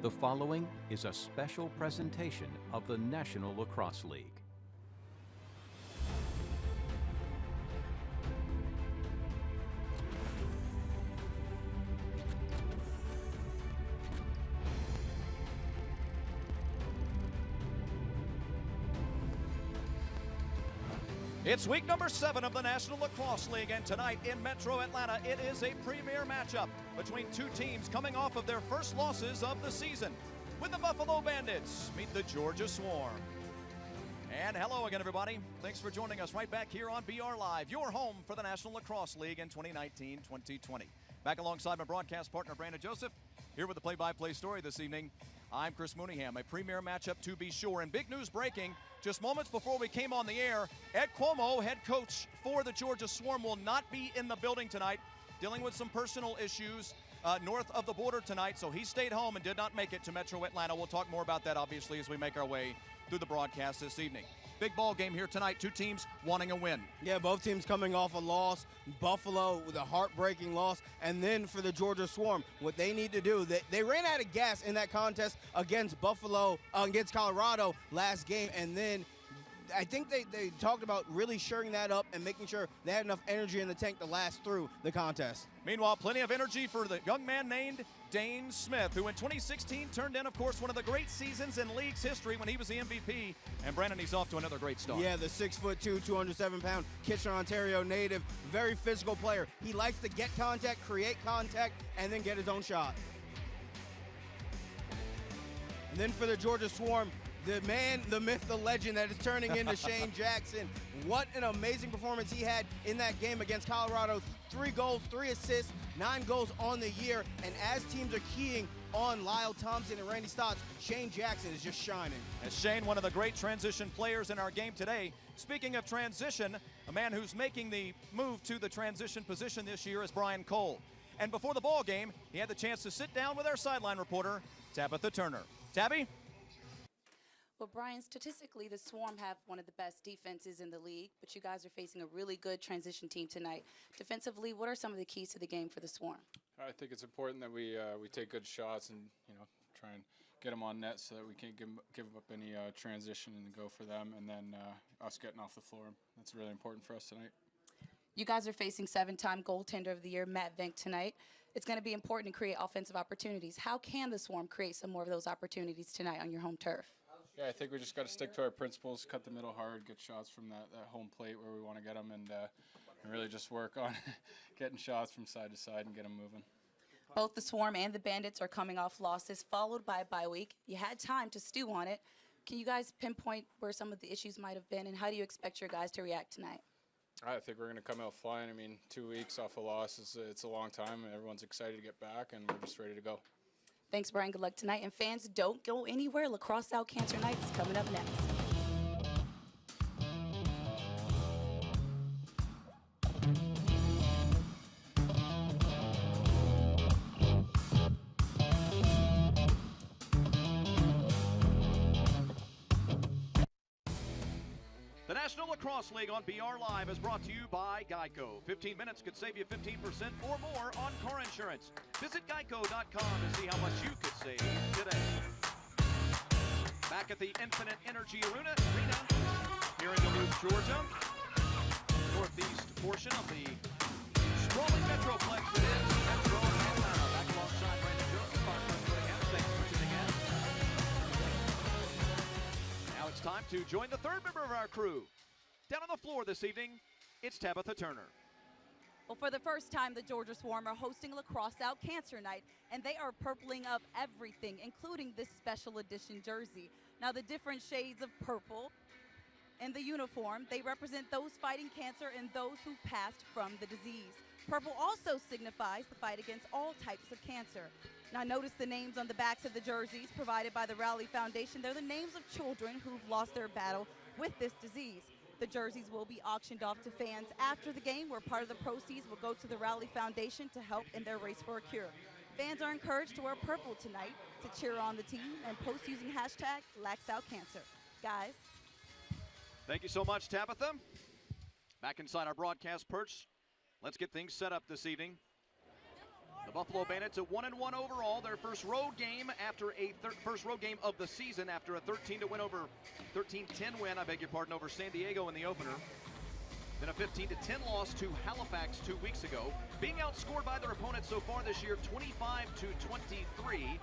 The following is a special presentation of the National Lacrosse League. It's week number 7 of the National Lacrosse League, and tonight in Metro Atlanta, it is a premier matchup between two teams coming off of their first losses of the season. With the Buffalo Bandits meet the Georgia Swarm. And hello again, everybody. Thanks for joining us right back here on BR Live, your home for the National Lacrosse League in 2019-2020. Back alongside my broadcast partner, Brandon Joseph, here with the play-by-play story this evening. I'm Chris Mooneyham. A premier matchup to be sure. And big news breaking just moments before we came on the air. Ed Cuomo, head coach for the Georgia Swarm, will not be in the building tonight, dealing with some personal issues north of the border tonight. So he stayed home and did not make it to Metro Atlanta. We'll talk more about that, obviously, as we make our way through the broadcast this evening. Big ball game here tonight. Two teams wanting a win. Yeah, both teams coming off a loss. Buffalo with a heartbreaking loss. And then for the Georgia Swarm, what they need to do, they ran out of gas in that contest against against Colorado last game. And then I think they talked about really shoring that up and making sure they had enough energy in the tank to last through the contest. Meanwhile, plenty of energy for the young man named Dane Smith, who in 2016 turned in, of course, one of the great seasons in league's history when he was the MVP. And Brandon, he's off to another great start. Yeah, the 6'2", 207-pound Kitchener, Ontario native, very physical player. He likes to get contact, create contact, and then get his own shot. And then for the Georgia Swarm, the man, the myth, the legend that is turning into Shane Jackson. What an amazing performance he had in that game against Colorado. 3 goals, 3 assists, 9 goals on the year. And as teams are keying on Lyle Thompson and Randy Stotts, Shane Jackson is just shining. And Shane, one of the great transition players in our game today. Speaking of transition, a man who's making the move to the transition position this year is Brian Cole. And before the ball game, he had the chance to sit down with our sideline reporter, Tabitha Turner. Tabby? Well, Brian, statistically, the Swarm have one of the best defenses in the league, but you guys are facing a really good transition team tonight. Defensively, what are some of the keys to the game for the Swarm? I think it's important that we take good shots and try and get them on net so that we can't give up any transition and go for them, and then us getting off the floor. That's really important for us tonight. You guys are facing 7-time goaltender of the year, Matt Vink, tonight. It's going to be important to create offensive opportunities. How can the Swarm create some more of those opportunities tonight on your home turf? Yeah, I think we just got to stick to our principles, cut the middle hard, get shots from that home plate where we want to get them, and really just work on getting shots from side to side and get them moving. Both the Swarm and the Bandits are coming off losses, followed by a bye week. You had time to stew on it. Can you guys pinpoint where some of the issues might have been, and how do you expect your guys to react tonight? I think we're going to come out flying. I mean, 2 weeks off a loss, it's a long time, and everyone's excited to get back, and we're just ready to go. Thanks, Brian. Good luck tonight. And fans, don't go anywhere. Lacrosse Out Cancer Night is coming up next. The National Lacrosse League on BR Live is brought to you by Geico. 15 minutes could save you 15% or more on car insurance. Visit geico.com to see how much you could save today. Back at the Infinite Energy Arena here in Duluth, Georgia. Northeast portion of the sprawling Metroplex that is Metro Atlanta. Back alongside Brandon Joseph, our Chris Mooneyham. Thanks for tuning in. Now it's time to join the third member of our crew. Down on the floor this evening, it's Tabitha Turner. Well, for the first time, the Georgia Swarm are hosting Lacrosse Out Cancer Night, and they are purpling up everything, including this special edition jersey. Now, the different shades of purple in the uniform, they represent those fighting cancer and those who passed from the disease. Purple also signifies the fight against all types of cancer. Now, notice the names on the backs of the jerseys provided by the Rally Foundation. They're the names of children who've lost their battle with this disease. The jerseys will be auctioned off to fans after the game, where part of the proceeds will go to the Rally Foundation to help in their race for a cure. Fans are encouraged to wear purple tonight to cheer on the team and post using hashtag #LaxOutCancer. Guys. Thank you so much, Tabitha. Back inside our broadcast perch, let's get things set up this evening. The Buffalo Bandits at 1-1 overall. Their first road game after first road game of the season after a 13-10 win, over San Diego in the opener. Then a 15-10 loss to Halifax 2 weeks ago. Being outscored by their opponents so far this year, 25-23.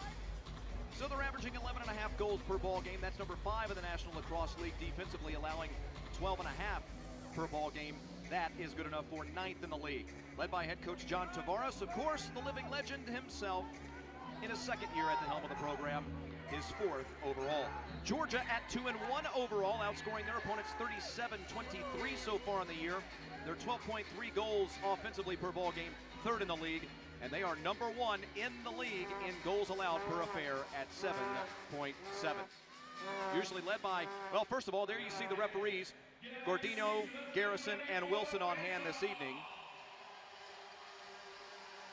So they're averaging 11.5 goals per ball game. That's number 5 in the National Lacrosse League defensively, allowing 12.5 per ball game. That is good enough for 9th in the league. Led by head coach John Tavares, of course, the living legend himself in his second year at the helm of the program, his 4th overall. Georgia at 2-1 overall, outscoring their opponents 37-23 so far in the year. They're 12.3 goals offensively per ball game, 3rd in the league, and they are number 1 in the league in goals allowed per affair at 7.7. Usually led by, well, first of all, there you see the referees, Gordino, Garrison, and Wilson on hand this evening.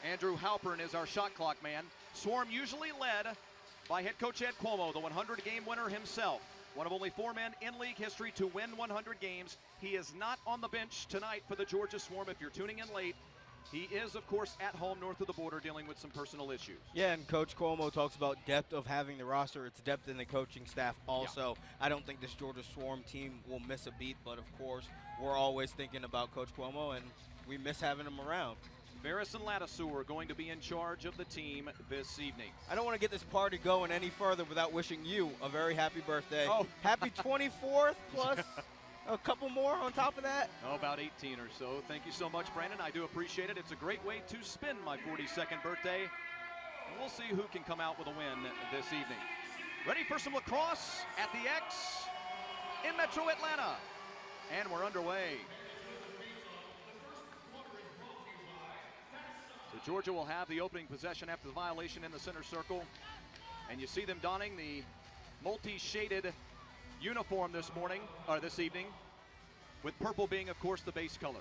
Andrew Halpern is our shot clock man. Swarm usually led by head coach Ed Cuomo, the 100-game winner himself. One of only 4 men in league history to win 100 games. He is not on the bench tonight for the Georgia Swarm if you're tuning in late. He is, of course, at home north of the border dealing with some personal issues. Yeah, and Coach Cuomo talks about depth of having the roster. It's depth in the coaching staff also. Yeah. I don't think this Georgia Swarm team will miss a beat, but, of course, we're always thinking about Coach Cuomo, and we miss having him around. Ferris and Ladisau are going to be in charge of the team this evening. I don't want to get this party going any further without wishing you a very happy birthday. Oh. Happy 24th plus a couple more on top of that. Oh, about 18 or so. Thank you so much, Brandon. I do appreciate it. It's a great way to spend my 42nd birthday. And we'll see who can come out with a win this evening. Ready for some lacrosse at the X in Metro Atlanta. And we're underway. So Georgia will have the opening possession after the violation in the center circle. And you see them donning the multi-shaded uniform this evening, with purple being, of course, the base color.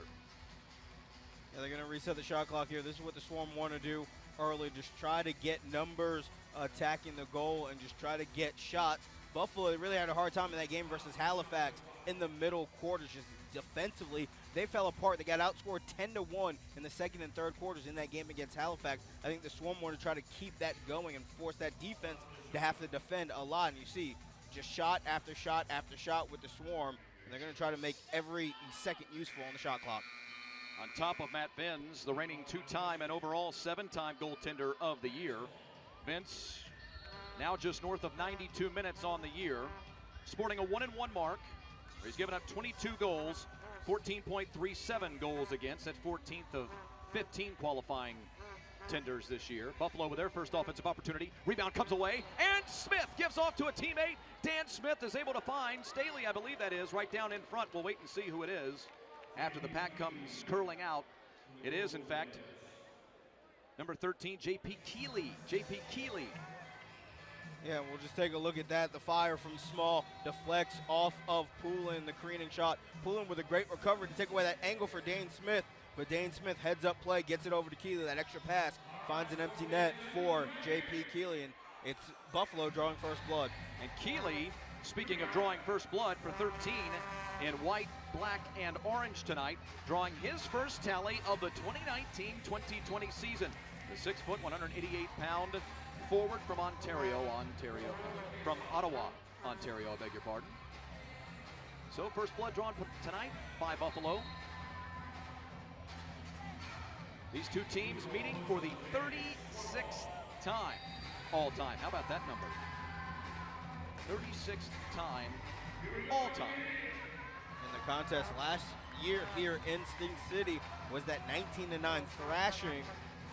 Yeah, they're going to reset the shot clock here. This is what the Swarm want to do early, just try to get numbers attacking the goal and just try to get shots. Buffalo really had a hard time in that game versus Halifax in the middle quarters. Just defensively, they fell apart. They got outscored 10-1 in the second and third quarters in that game against Halifax. I think the Swarm want to try to keep that going and force that defense to have to defend a lot. And you see just shot after shot after shot with the Swarm, and they're going to try to make every second useful on the shot clock. On top of Matt Vins, the reigning 2-time and overall 7-time goaltender of the year. Vince now just north of 92 minutes on the year, sporting a 1-1 mark, where he's given up 22 goals, 14.37 goals against. That's 14th of 15 qualifying tenders this year. Buffalo with their first offensive opportunity. Rebound comes away, and Smith gives off to a teammate. Dan Smith is able to find Staley, I believe that is, right down in front. We'll wait and see who it is after the pack comes curling out. It is, in fact, number 13, J.P. Keeley. J.P. Keeley. Yeah, we'll just take a look at that. The fire from Small deflects off of Poulin, the Kreenan shot. Poulin with a great recovery to take away that angle for Dane Smith. But Dane Smith heads up play, gets it over to Keeley. That extra pass finds an empty net for J.P. Keeley, and it's Buffalo drawing first blood. And Keeley, speaking of drawing first blood, for 13 in white, black, and orange tonight, drawing his first tally of the 2019-2020 season. The 6-foot, 188-pound forward from from Ottawa, Ontario, I beg your pardon. So first blood drawn tonight by Buffalo. These two teams meeting for the 36th time all time. How about that number? 36th time all time. In the contest last year here in Sting City was that 19-9 thrashing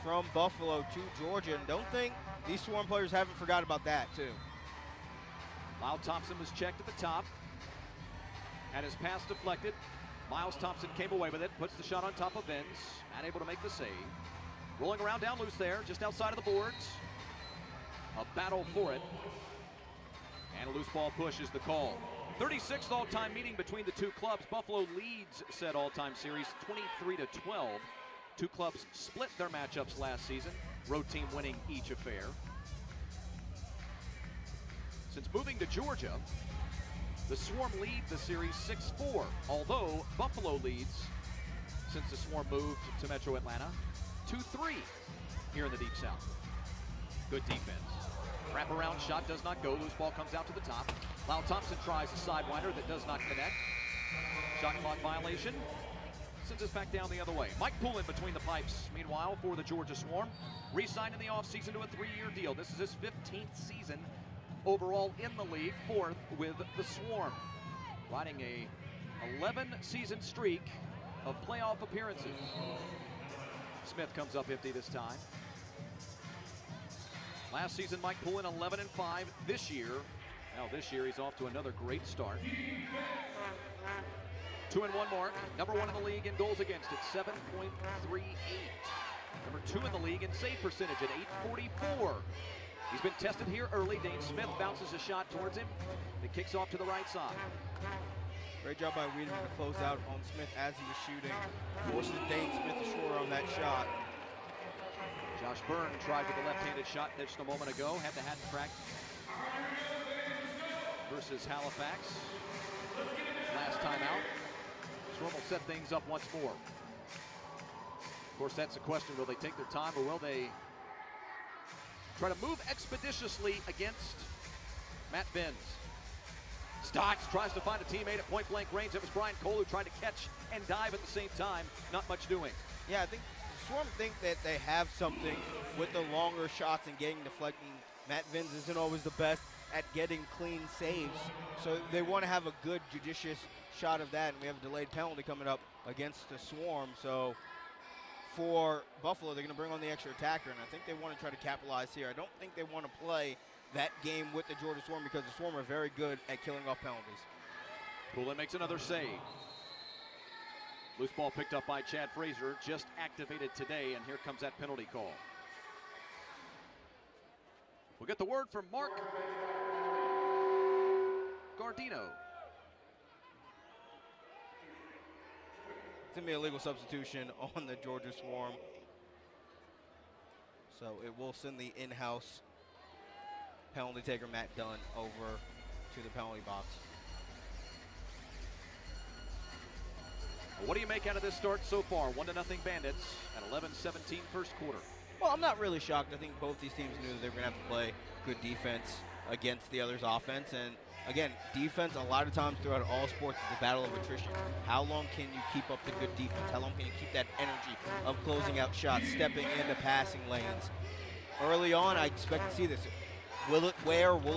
from Buffalo to Georgia. And don't think these Swarm players haven't forgot about that, too. Lyle Thompson was checked at the top. Had his pass deflected. Miles Thompson came away with it, puts the shot on top of Vins. Unable to make the save. Rolling around down loose there, just outside of the boards. A battle for it. And a loose ball push is the call. 36th all-time meeting between the two clubs. Buffalo leads said all-time series 23-12. Two clubs split their matchups last season. Road team winning each affair. Since moving to Georgia, the Swarm lead the series 6-4, although Buffalo leads, since the Swarm moved to Metro Atlanta, 2-3 here in the Deep South. Good defense. Wraparound shot does not go. Loose ball comes out to the top. Lyle Thompson tries a sidewinder that does not connect. Shot clock violation. Sends us back down the other way. Mike Poulin between the pipes. Meanwhile, for the Georgia Swarm, re-signed in the offseason to a 3-year deal. This is his 15th season overall in the league, 4th with the Swarm. Riding a 11-season streak of playoff appearances. Smith comes up empty this time. Last season, Mike Poulin 11-5. This year, this year he's off to another great start. 2-1 mark. Number 1 in the league in goals against at 7.38. Number 2 in the league in save percentage at 844. He's been tested here early. Dane Smith bounces a shot towards him. It kicks off to the right side. Great job by Wiedemann to close out on Smith as he was shooting. Forces Dane Smith ashore on that shot. Josh Byrne tried with a left-handed shot just a moment ago. Had the hat cracked versus Halifax. Last time out. Swarm will set things up once more. Of course, that's a question. Will they take their time or will they try to move expeditiously against Matt Venz? Stotts tries to find a teammate at point-blank range. It was Brian Cole who tried to catch and dive at the same time. Not much doing. Yeah, I think the Swarm think that they have something with the longer shots and getting deflecting. Matt Venz isn't always the best at getting clean saves, so they want to have a good, judicious shot of that, and we have a delayed penalty coming up against the Swarm. So for Buffalo, they're going to bring on the extra attacker, and I think they want to try to capitalize here. I don't think they want to play that game with the Georgia Swarm because the Swarm are very good at killing off penalties. Poulin makes another save. Loose ball picked up by Chad Fraser, just activated today, and here comes that penalty call. We'll get the word from Mark Gardino. It's going to be a legal substitution on the Georgia Swarm. So it will send the in-house penalty taker Matt Dunn over to the penalty box. Well, what do you make out of this start so far? 1-0 Bandits at 11:17 first quarter. Well, I'm not really shocked. I think both these teams knew that they were going to have to play good defense against the other's offense. And again, defense a lot of times throughout all sports is a battle of attrition. How long can you keep up the good defense? How long can you keep that energy of closing out shots, stepping into passing lanes? Early on, I expect to see this. Will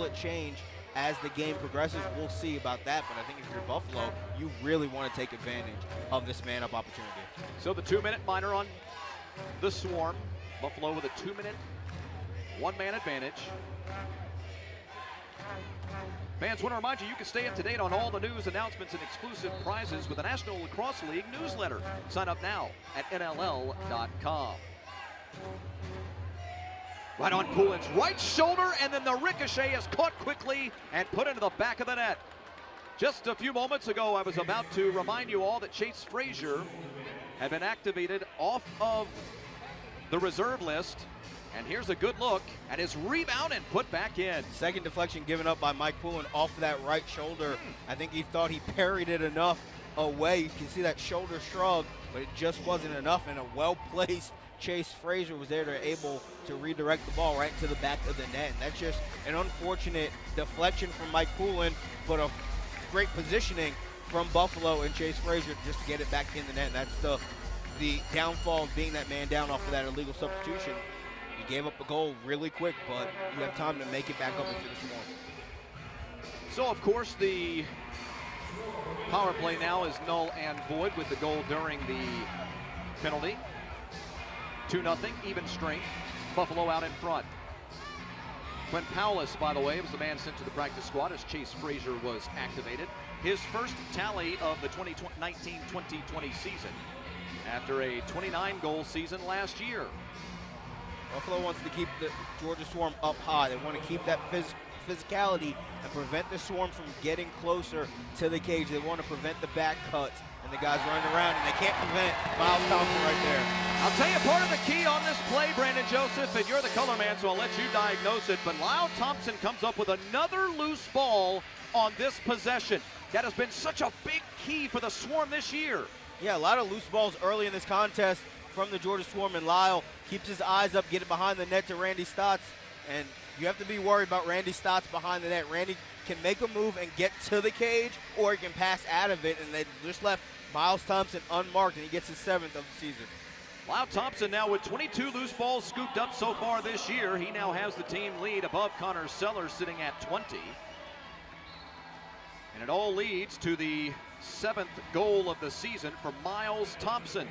it change as the game progresses? We'll see about that, but I think if you're Buffalo, you really want to take advantage of this man-up opportunity. So the 2-minute minor on the Swarm. Buffalo with a 2-minute, one-man advantage. Fans, want to remind you, you can stay up to date on all the news, announcements, and exclusive prizes with the National Lacrosse League newsletter. Sign up now at NLL.com. Right on Poulin's right shoulder, and then the ricochet is caught quickly and put into the back of the net. Just a few moments ago, I was about to remind you all that Chase Frazier had been activated off of the reserve list. And here's a good look at his rebound and put back in. Second deflection given up by Mike Poulin off that right shoulder. I think he thought he parried it enough away. You can see that shoulder shrug, but it just wasn't enough. And a well-placed Chase Frazier was there to able to redirect the ball right to the back of the net. And that's just an unfortunate deflection from Mike Poulin, but a great positioning from Buffalo and Chase Frazier just to get it back in the net. And that's the downfall of being that man down off of that illegal substitution. You gave up a goal really quick, but you have time to make it back up if you're the Swarm. So, of course, the power play now is null and void with the goal during the penalty. 2-0, even strength. Buffalo out in front. Quinn Powless, by the way, was the man sent to the practice squad as Chase Frazier was activated. His first tally of the 2019-2020 season after a 29-goal season last year. Buffalo wants to keep the Georgia Swarm up high. They want to keep that physicality and prevent the Swarm from getting closer to the cage. They want to prevent the back cuts and the guys running around, and they can't prevent Miles Thompson right there. I'll tell you part of the key on this play, Brandon Joseph, and you're the color man, so I'll let you diagnose it, but Lyle Thompson comes up with another loose ball on this possession. That has been such a big key for the Swarm this year. Yeah, a lot of loose balls early in this contest. from the Georgia Swarm, and Lyle keeps his eyes up, get it behind the net to Randy Stotts, and you have to be worried about Randy Stotts behind the net. Randy can make a move and get to the cage, or he can pass out of it, and they just left Miles Thompson unmarked, and he gets his 7th of the season. Lyle Thompson now with 22 loose balls scooped up so far this year. He now has the team lead above Connor Sellers, sitting at 20. And it all leads to the 7th goal of the season for Miles Thompson,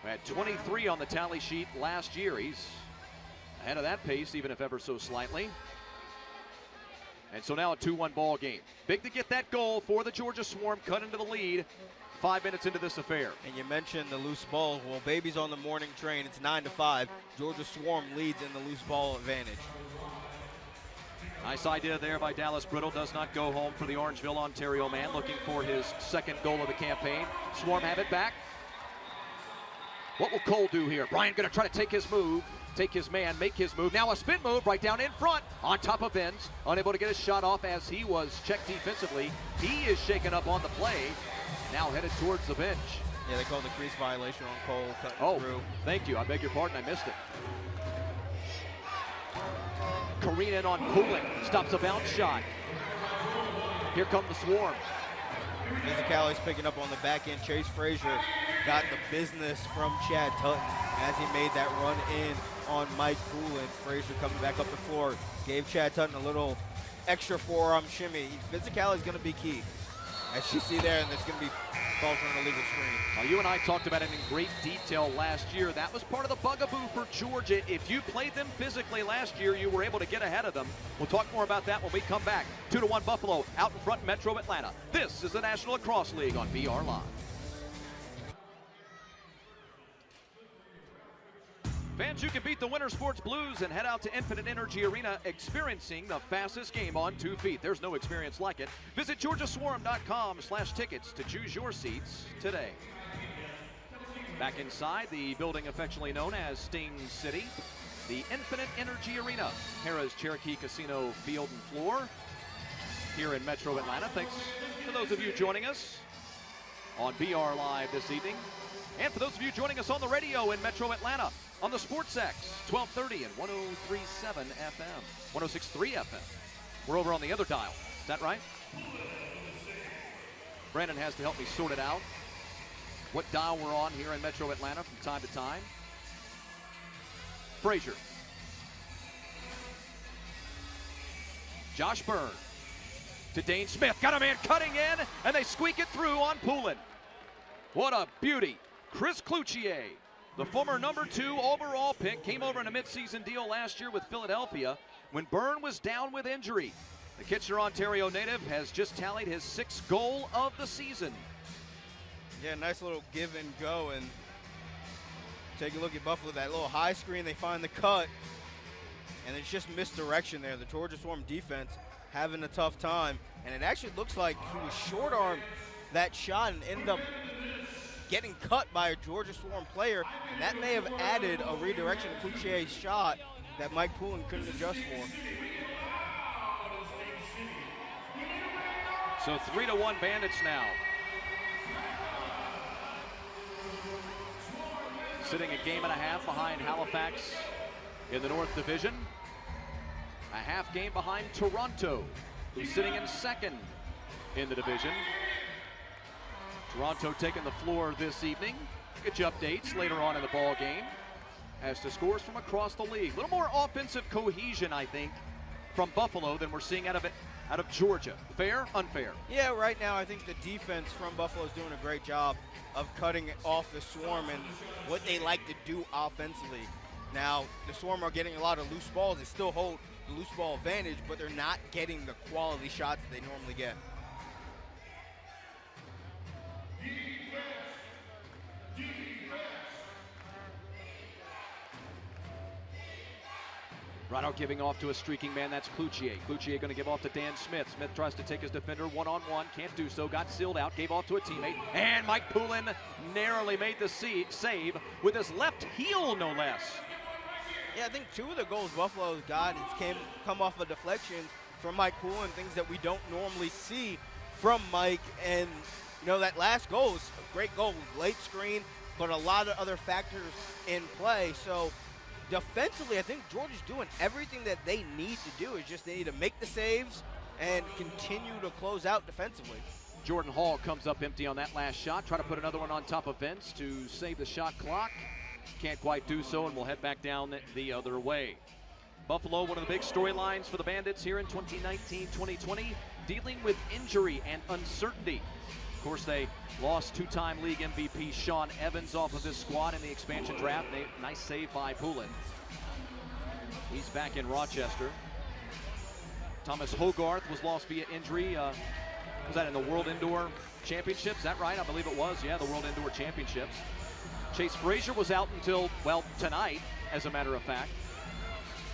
who had 23 on the tally sheet last year. He's ahead of that pace, even if ever so slightly. And so now a 2-1 ball game. Big to get that goal for the Georgia Swarm, cut into the lead 5 minutes into this affair. And you mentioned the loose ball. Well, baby's on the morning train. It's 9-5. Georgia Swarm leads in the loose ball advantage. Nice idea there by Dallas Brittle. Does not go home for the Orangeville, Ontario man, looking for his 2nd goal of the campaign. Swarm have it back. What will Cole do here? Brian going to try to take his move, take his man, make his move. Now a spin move right down in front on top of Benz. Unable to get his shot off as he was checked defensively. He is shaken up on the play. Now headed towards the bench. Yeah, they called the crease violation on Cole cutting through. Thank you. I beg your pardon. I missed it. Careen in on Poulin. Stops a bounce shot. Here come the Swarm. Physicality's picking up on the back end. Chase Frazier got the business from Chad Tutton as he made that run in on Mike Poulin. Frazier coming back up the floor. Gave Chad Tutton a little extra forearm shimmy. Physicality's going to be key. As you see there, and it's going to be ball from an illegal screen. Well, you and I talked about it in great detail last year. That was part of the bugaboo for Georgia. If you played them physically last year, you were able to get ahead of them. We'll talk more about that when we come back. 2-1 Buffalo out in front in Metro Atlanta. This is the National Lacrosse League on BR Live. Fans, you can beat the Winter Sports Blues and head out to Infinite Energy Arena experiencing the fastest game on 2 feet. There's no experience like it. Visit georgiaswarm.com/tickets to choose your seats today. Back inside the building affectionately known as Sting City, the Infinite Energy Arena, Harrah's Cherokee Casino field and floor here in Metro Atlanta. Thanks to those of you joining us on BR Live this evening. And for those of you joining us on the radio in Metro Atlanta, on the SportsX, 1230 and 103.7 FM, 106.3 FM. We're over on the other dial. Is that right? Brandon has to help me sort it out. What dial we're on here in Metro Atlanta from time to time. Frazier. Josh Byrne to Dane Smith. Got a man cutting in, and they squeak it through on Poulin. What a beauty. Chris Cloutier, the former #2 overall pick, came over in a midseason deal last year with Philadelphia when Byrne was down with injury. The Kitchener, Ontario native has just tallied his 6th goal of the season. Yeah, nice little give and go. And take a look at Buffalo, that little high screen, they find the cut. And it's just misdirection there. The Georgia Swarm defense having a tough time. And it actually looks like he was short-armed that shot and ended up getting cut by a Georgia Swarm player. And that may have added a redirection to Cloutier's shot that Mike Poulin couldn't adjust for. So 3-1 Bandits now. Sitting a game and a half behind Halifax in the North Division. A half game behind Toronto, who's sitting in 2nd in the division. Toronto taking the floor this evening. Get you updates later on in the ball game as to scores from across the league. A little more offensive cohesion, I think, from Buffalo than we're seeing out of Georgia. Fair, unfair? Yeah, right now I think the defense from Buffalo is doing a great job of cutting off the Swarm and what they like to do offensively. Now, the Swarm are getting a lot of loose balls. They still hold the loose ball advantage, but they're not getting the quality shots that they normally get. Rado giving off to a streaking man. That's Cloutier. Cloutier going to give off to Dan Smith. Smith tries to take his defender one-on-one. Can't do so. Got sealed out. Gave off to a teammate. And Mike Poulin narrowly made the save with his left heel, no less. Yeah, I think 2 of the goals Buffalo's got come off of deflections from Mike Poulin, things that we don't normally see from Mike. And, you know, that last goal was a great goal. Late screen, but a lot of other factors in play. So defensively, I think Georgia's doing everything that they need to do. It's just they need to make the saves and continue to close out defensively. Jordan Hall comes up empty on that last shot. Try to put another one on top of Vince to save the shot clock. Can't quite do so, and we'll head back down the other way. Buffalo, one of the big storylines for the Bandits here in 2019-2020, dealing with injury and uncertainty. Of course, they lost two-time league MVP Sean Evans off of this squad in the expansion draft. Nice save by Poulin. He's back in Rochester. Thomas Hogarth was lost via injury. Was that in the World Indoor Championships? Is that right? I believe it was. Yeah, the World Indoor Championships. Chase Frazier was out until, well, tonight, as a matter of fact.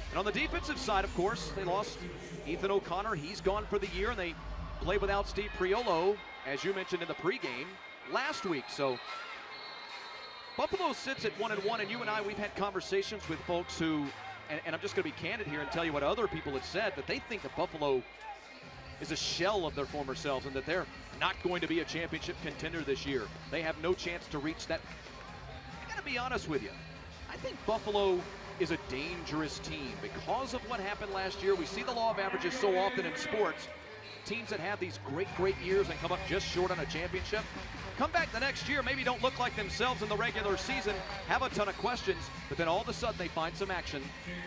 And on the defensive side, of course, they lost Ethan O'Connor. He's gone for the year, and they played without Steve Priolo, as you mentioned in the pregame, last week. So Buffalo sits at 1-1, and you and I, we've had conversations with folks who, and I'm just going to be candid here and tell you what other people have said, that they think that Buffalo is a shell of their former selves and that they're not going to be a championship contender this year. They have no chance to reach that. I got to be honest with you. I think Buffalo is a dangerous team because of what happened last year. We see the law of averages so often in sports. Teams that have these great years and come up just short on a championship, come back the next year, maybe don't look like themselves in the regular season, have a ton of questions, but then all of a sudden they find some action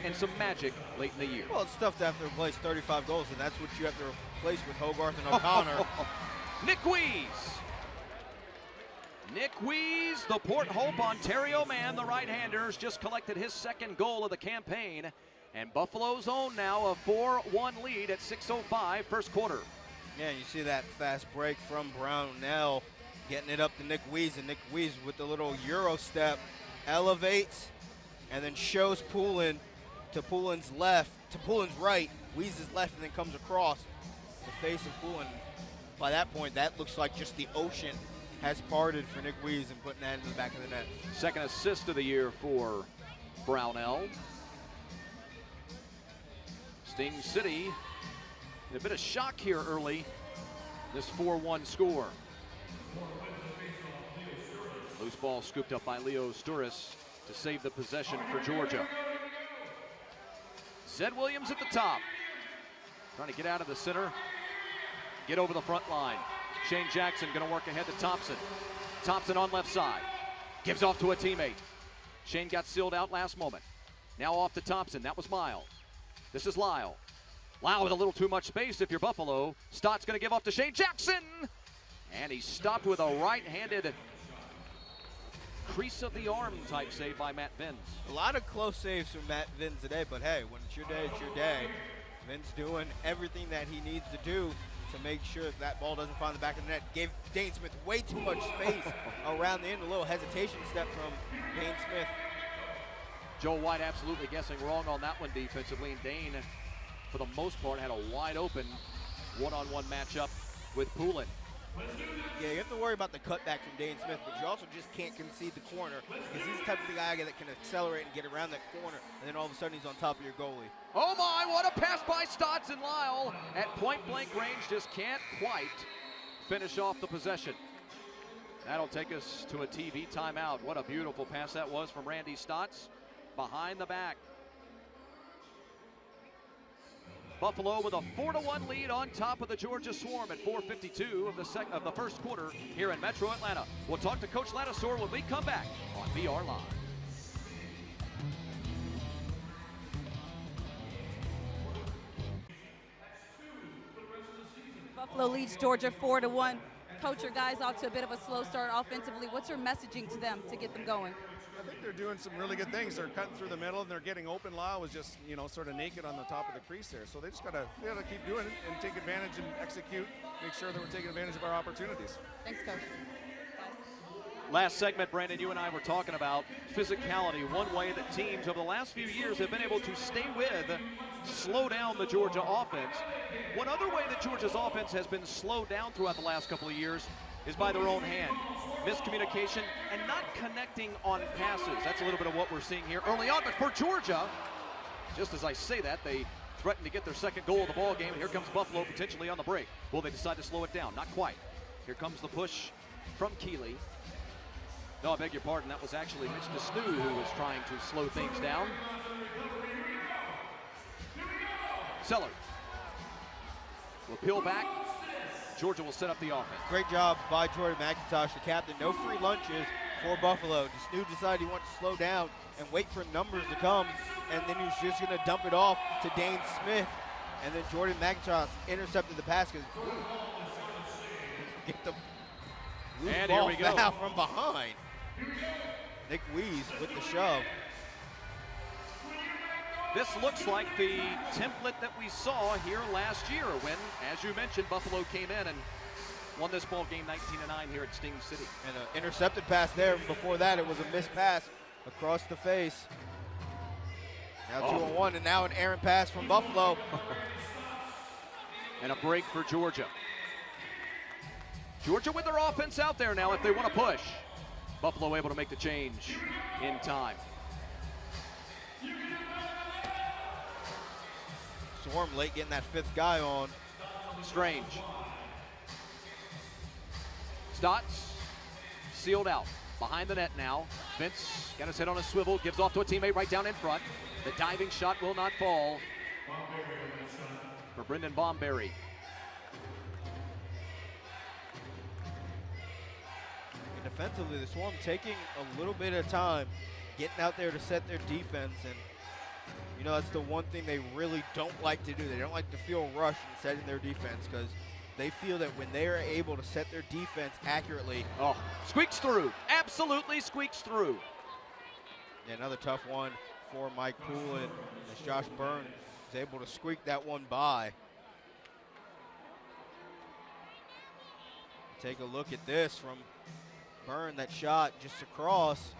and some magic late in the year. Well, it's tough to have to replace 35 goals, and that's what you have to replace with Hogarth and O'Connor. Nick Weiss. Nick Weiss, the Port Hope, Ontario man, the right-hander, has just collected his second goal of the campaign. And Buffalo's own now a 4-1 lead at 6:05 first quarter. Yeah, you see that fast break from Brownell, getting it up to Nick Weiss, and Nick Weiss with the little Euro step elevates and then shows Poulin to Poulin's left, to Poulin's right, Weiss's left, and then comes across the face of Poulin. By that point, that looks like just the ocean has parted for Nick Weiss and putting that into the back of the net. Second assist of the year for Brownell. Sting City in a bit of shock here early, this 4-1 score. Loose ball scooped up by Leo Sturis to save the possession for Georgia. Zed Williams at the top, trying to get out of the center, get over the front line. Shane Jackson going to work ahead to Thompson. Thompson on left side, gives off to a teammate. Shane got sealed out last moment. Now off to Thompson, that was Miles. This is Lyle. Lyle with a little too much space if you're Buffalo. Stott's going to give off to Shane Jackson. And he's stopped with a right-handed crease of the arm type save by Matt Vins. A lot of close saves from Matt Vins today, but hey, when it's your day, it's your day. Vins doing everything that he needs to do to make sure that ball doesn't find the back of the net. Gave Dane Smith way too much space around the end. A little hesitation step from Dane Smith. Joe White absolutely guessing wrong on that one defensively, and Dane, for the most part, had a wide open one-on-one matchup with Poulin. Yeah, you have to worry about the cutback from Dane Smith, but you also just can't concede the corner because he's the type of guy that can accelerate and get around that corner, and then all of a sudden he's on top of your goalie. Oh my, what a pass by Stotts, and Lyle at point-blank range just can't quite finish off the possession. That'll take us to a TV timeout. What a beautiful pass that was from Randy Stotts. Behind the back. Buffalo with a 4-1 lead on top of the Georgia Swarm at 4:52 of the first quarter here in Metro Atlanta. We'll talk to Coach Ladouceur when we come back on VR Live. Buffalo leads Georgia 4-1. Coach, your guys off to a bit of a slow start offensively. What's your messaging to them to get them going? I think they're doing some really good things. They're cutting through the middle and they're getting open. Lyle was just, sort of naked on the top of the crease there. So they just gotta keep doing it and take advantage and execute, make sure that we're taking advantage of our opportunities. Thanks, Coach. Last segment, Brandon, you and I were talking about physicality. One way that teams over the last few years have been able to stay with, slow down the Georgia offense. One other way that Georgia's offense has been slowed down throughout the last couple of years is by their own hand. Miscommunication and not connecting on passes. That's a little bit of what we're seeing here early on. But for Georgia, just as I say that, they threaten to get their second goal of the ball game. Here comes Buffalo potentially on the break. Will they decide to slow it down? Not quite. Here comes the push from Keeley. No, I beg your pardon. That was actually Mitch DeSnew who was trying to slow things down. Sellers will peel back. Georgia will set up the offense. Great job by Jordan McIntosh, the captain. No free lunches for Buffalo. DeSnew decided he wanted to slow down and wait for numbers to come, and then he was just going to dump it off to Dane Smith. And then Jordan McIntosh intercepted the pass because get the and here we go foul from behind. Nick Weiss with the shove. This looks like the template that we saw here last year when, as you mentioned, Buffalo came in and won this ball game 19-9 here at Sting City. And an intercepted pass there. Before that, it was a missed pass across the face. Now 2-on-1, and now an errant pass from Buffalo. And a break for Georgia. Georgia with their offense out there now if they want to push. Buffalo able to make the change in time. Swarm late getting that fifth guy on. Strange. Stotts sealed out. Behind the net now. Vince got his head on a swivel, gives off to a teammate right down in front. The diving shot will not fall for Brendan Bomberry. And defensively, the Swarm taking a little bit of time, getting out there to set their defense. And, you know, that's the one thing they really don't like to do. They don't like to feel rushed in setting their defense because they feel that when they are able to set their defense accurately. Oh, squeaks through. Absolutely squeaks through. Yeah, another tough one for Mike Poulin as Josh Byrne is able to squeak that one by. Take a look at this from Byrne, that shot just across.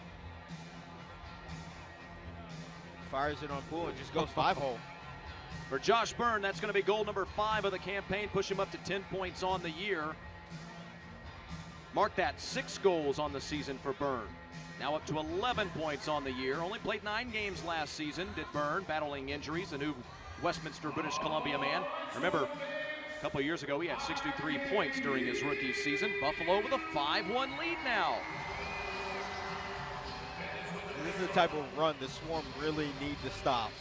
Fires it on Poulin, just goes 5-hole. For Josh Byrne, that's going to be goal number 5 of the campaign, push him up to 10 points on the year. Mark that, 6 goals on the season for Byrne. Now up to 11 points on the year. Only played 9 games last season, did Byrne, battling injuries, a new Westminster, British Columbia man. Remember, a couple of years ago, he had 63 points during his rookie season. Buffalo with a 5-1 lead now. This is the type of run the Swarm really need to stop.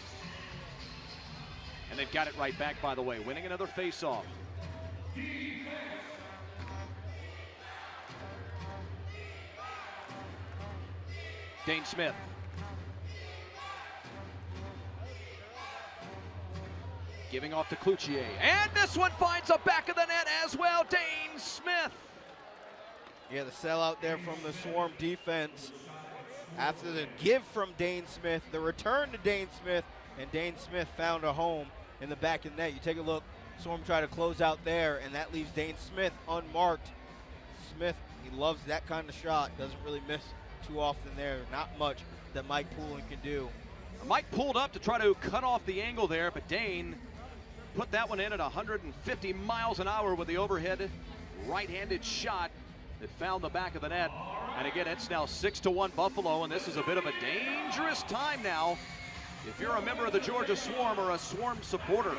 And they've got it right back, by the way, winning another face-off. Dane Smith. Giving off to Cloutier. And this one finds the back of the net as well, Dane Smith. Yeah, the sellout there from the Swarm defense. After the give from Dane Smith, the return to Dane Smith, and Dane Smith found a home in the back of the net. You take a look, Swarm try to close out there, and that leaves Dane Smith unmarked. Smith, he loves that kind of shot, doesn't really miss too often there. Not much that Mike Poulin can do. Mike pulled up to try to cut off the angle there, but Dane put that one in at 150 miles an hour with the overhead right-handed shot that found the back of the net. And again, it's now 6-1 Buffalo, and this is a bit of a dangerous time now if you're a member of the Georgia Swarm or a Swarm supporter.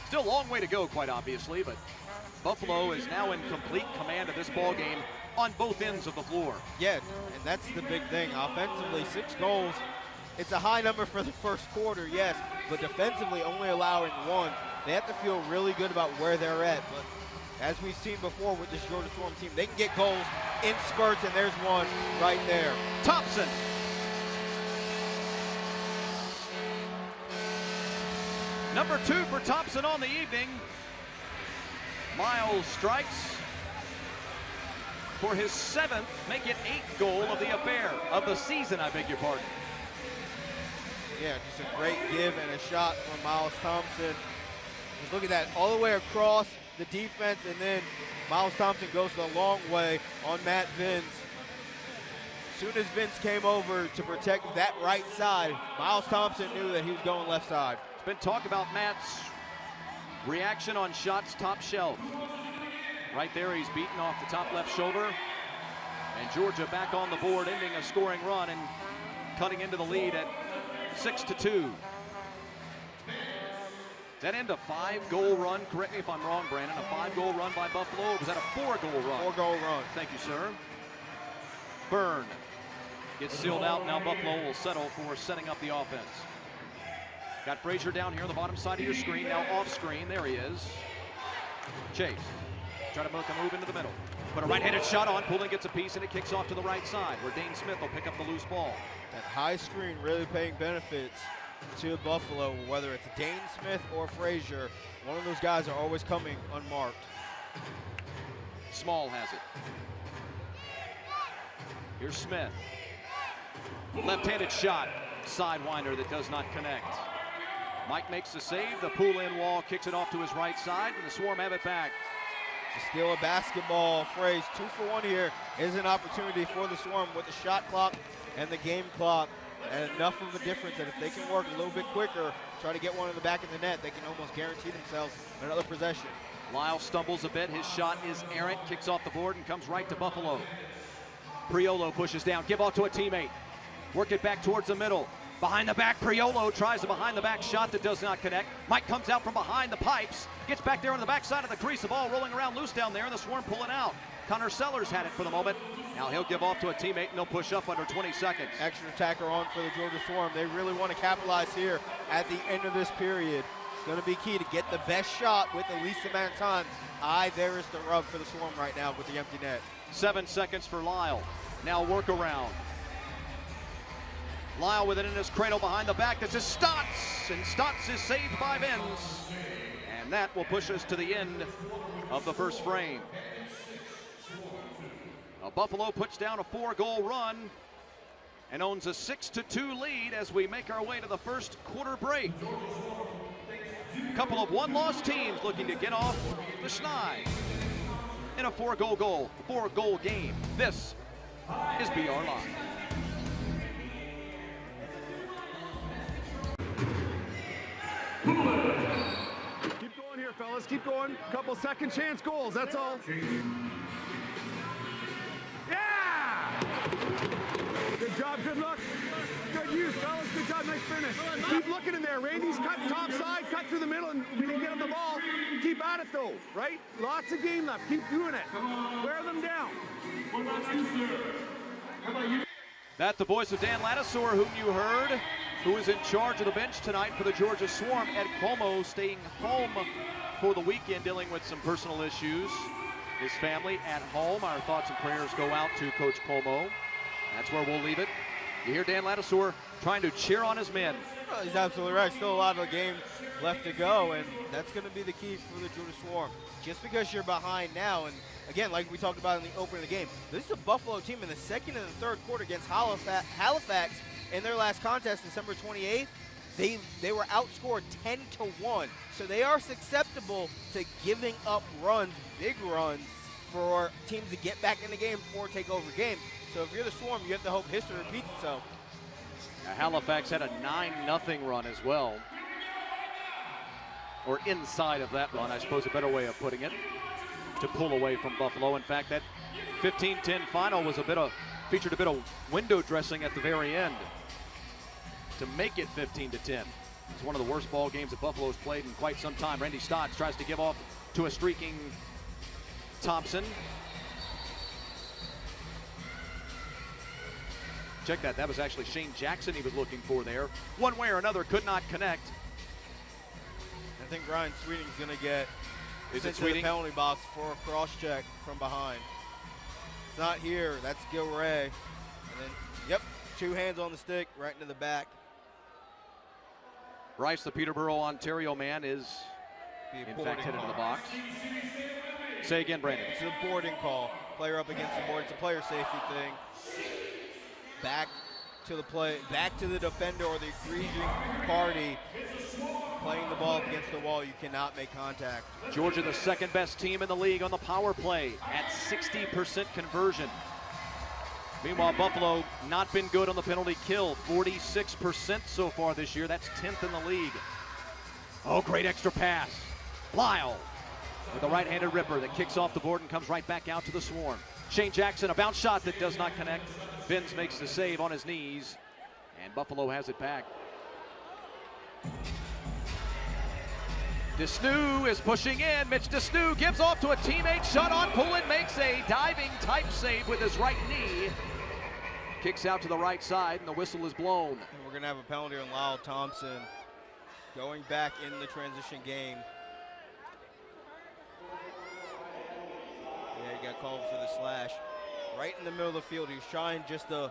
Still a long way to go, quite obviously, but Buffalo is now in complete command of this ball game on both ends of the floor. Yeah, and that's the big thing. Offensively, 6 goals. It's a high number for the first quarter, yes, but defensively only allowing 1. They have to feel really good about where they're at, but as we've seen before with this Georgia Swarm team, they can get goals in spurts, and there's one right there. Thompson. Number 2 for Thompson on the evening. Miles strikes for his 7th, make it 8th goal of the affair, of the season, I beg your pardon. Yeah, just a great give and a shot from Miles Thompson. Just look at that, all the way across the defense, and then Miles Thompson goes the long way on Matt Vince. As soon as Vince came over to protect that right side, Miles Thompson knew that he was going left side. It's been talk about Matt's reaction on shots top shelf. Right there, he's beaten off the top left shoulder. And Georgia back on the board, ending a scoring run and cutting into the lead at 6-2. Does that end a 5-goal run? Correct me if I'm wrong, Brandon. A 5-goal run by Buffalo, or was that a 4-goal run? 4-goal run. Thank you, sir. Byrne gets sealed out. Now Buffalo will settle for setting up the offense. Got Frazier down here on the bottom side of your screen. Now off screen. There he is. Chase. Try to make a move into the middle. Put a right-handed shot on. Poulin gets a piece, and it kicks off to the right side, where Dane Smith will pick up the loose ball. That high screen really paying benefits to Buffalo, whether it's Dane Smith or Frazier. One of those guys are always coming unmarked. Small has it. Here's Smith. Left-handed shot. Sidewinder that does not connect. Mike makes the save. The pull-in wall kicks it off to his right side, and the Swarm have it back. To steal a basketball phrase, 2 for 1 here is an opportunity for the Swarm with the shot clock and the game clock, and enough of a difference that if they can work a little bit quicker, try to get one in the back of the net, they can almost guarantee themselves another possession. Lyle stumbles a bit. His shot is errant, kicks off the board and comes right to Buffalo. Priolo pushes down, give off to a teammate. Work it back towards the middle. Behind the back, Priolo tries a behind-the-back shot that does not connect. Mike comes out from behind the pipes, gets back there on the backside of the crease. The ball rolling around loose down there, and the Swarm pulling out. Connor Sellers had it for the moment. Now he'll give off to a teammate, and they'll push up under 20 seconds. Extra attacker on for the Georgia Swarm. They really want to capitalize here at the end of this period. It's going to be key to get the best shot with the least amount of time. There is the rub for the Swarm right now with the empty net. 7 seconds for Lyle. Now work around. Lyle with it in his cradle behind the back. This is Stotts, and Stotts is saved by Benz. And that will push us to the end of the first frame. Now Buffalo puts down a 4-goal run and owns a 6-2 lead as we make our way to the first quarter break. A couple of one-loss teams looking to get off the schneid in a 4-goal game. This is BR Live. Keep going here, fellas. Keep going. Couple second chance goals. That's all. Yeah! Good job. Good luck. Good use, fellas. Good job. Nice finish. Keep looking in there. Randy's cut top side, cut through the middle, and we didn't get him the ball. Keep at it, though, right? Lots of game left. Keep doing it. Wear them down. What about you, sir? How about you? That's the voice of Dan Ladouceur, whom you heard, who is in charge of the bench tonight for the Georgia Swarm. Ed Cuomo staying home for the weekend, dealing with some personal issues. His family at home. Our thoughts and prayers go out to Coach Cuomo. That's where we'll leave it. You hear Dan Ladouceur trying to cheer on his men. Well, he's absolutely right. Still a lot of the game left to go, and that's going to be the key for the Georgia Swarm. Just because you're behind now, and again, like we talked about in the opening of the game, this is a Buffalo team in the second and the third quarter against Halifax in their last contest, December 28th. They were outscored 10-1, so they are susceptible to giving up runs, big runs, for teams to get back in the game or take over games. So if you're the Swarm, you have to hope history repeats itself. Now, Halifax had a 9-0 run as well. Or inside of that run, I suppose a better way of putting it, to pull away from Buffalo. In fact, that 15-10 final was featured a bit of window dressing at the very end to make it 15-10. It's one of the worst ball games that Buffalo's played in quite some time. Randy Stotts tries to give off to a streaking Thompson. Check that. That was actually Shane Jackson he was looking for there. One way or another, could not connect. I think Ryan Sweeting's going to get sent to the penalty box for a cross check from behind. It's not here. That's Gil Ray. And then, yep, 2 hands on the stick right into the back. Bryce, the Peterborough, Ontario man, is in fact hit into the box. Say again, Brandon. It's a boarding call. Player up against the board. It's a player safety thing. Back to the defender or the egreging party playing the ball up against the wall. You cannot make contact. Georgia, the second best team in the league on the power play at 60% conversion. Meanwhile, Buffalo not been good on the penalty kill, 46% so far this year. That's 10th in the league. Oh, great extra pass. Lyle with a right-handed ripper that kicks off the board and comes right back out to the Swarm. Shane Jackson, a bounce shot that does not connect. Benz makes the save on his knees, and Buffalo has it back. Desneux is pushing in. Mitch Desneux gives off to a teammate. Shot on Poulin, makes a diving type save with his right knee. kicks out to the right side, and the whistle is blown. And we're going to have a penalty on Lyle Thompson going back in the transition game. Yeah, he got called for the slash. Right in the middle of the field. He was trying just to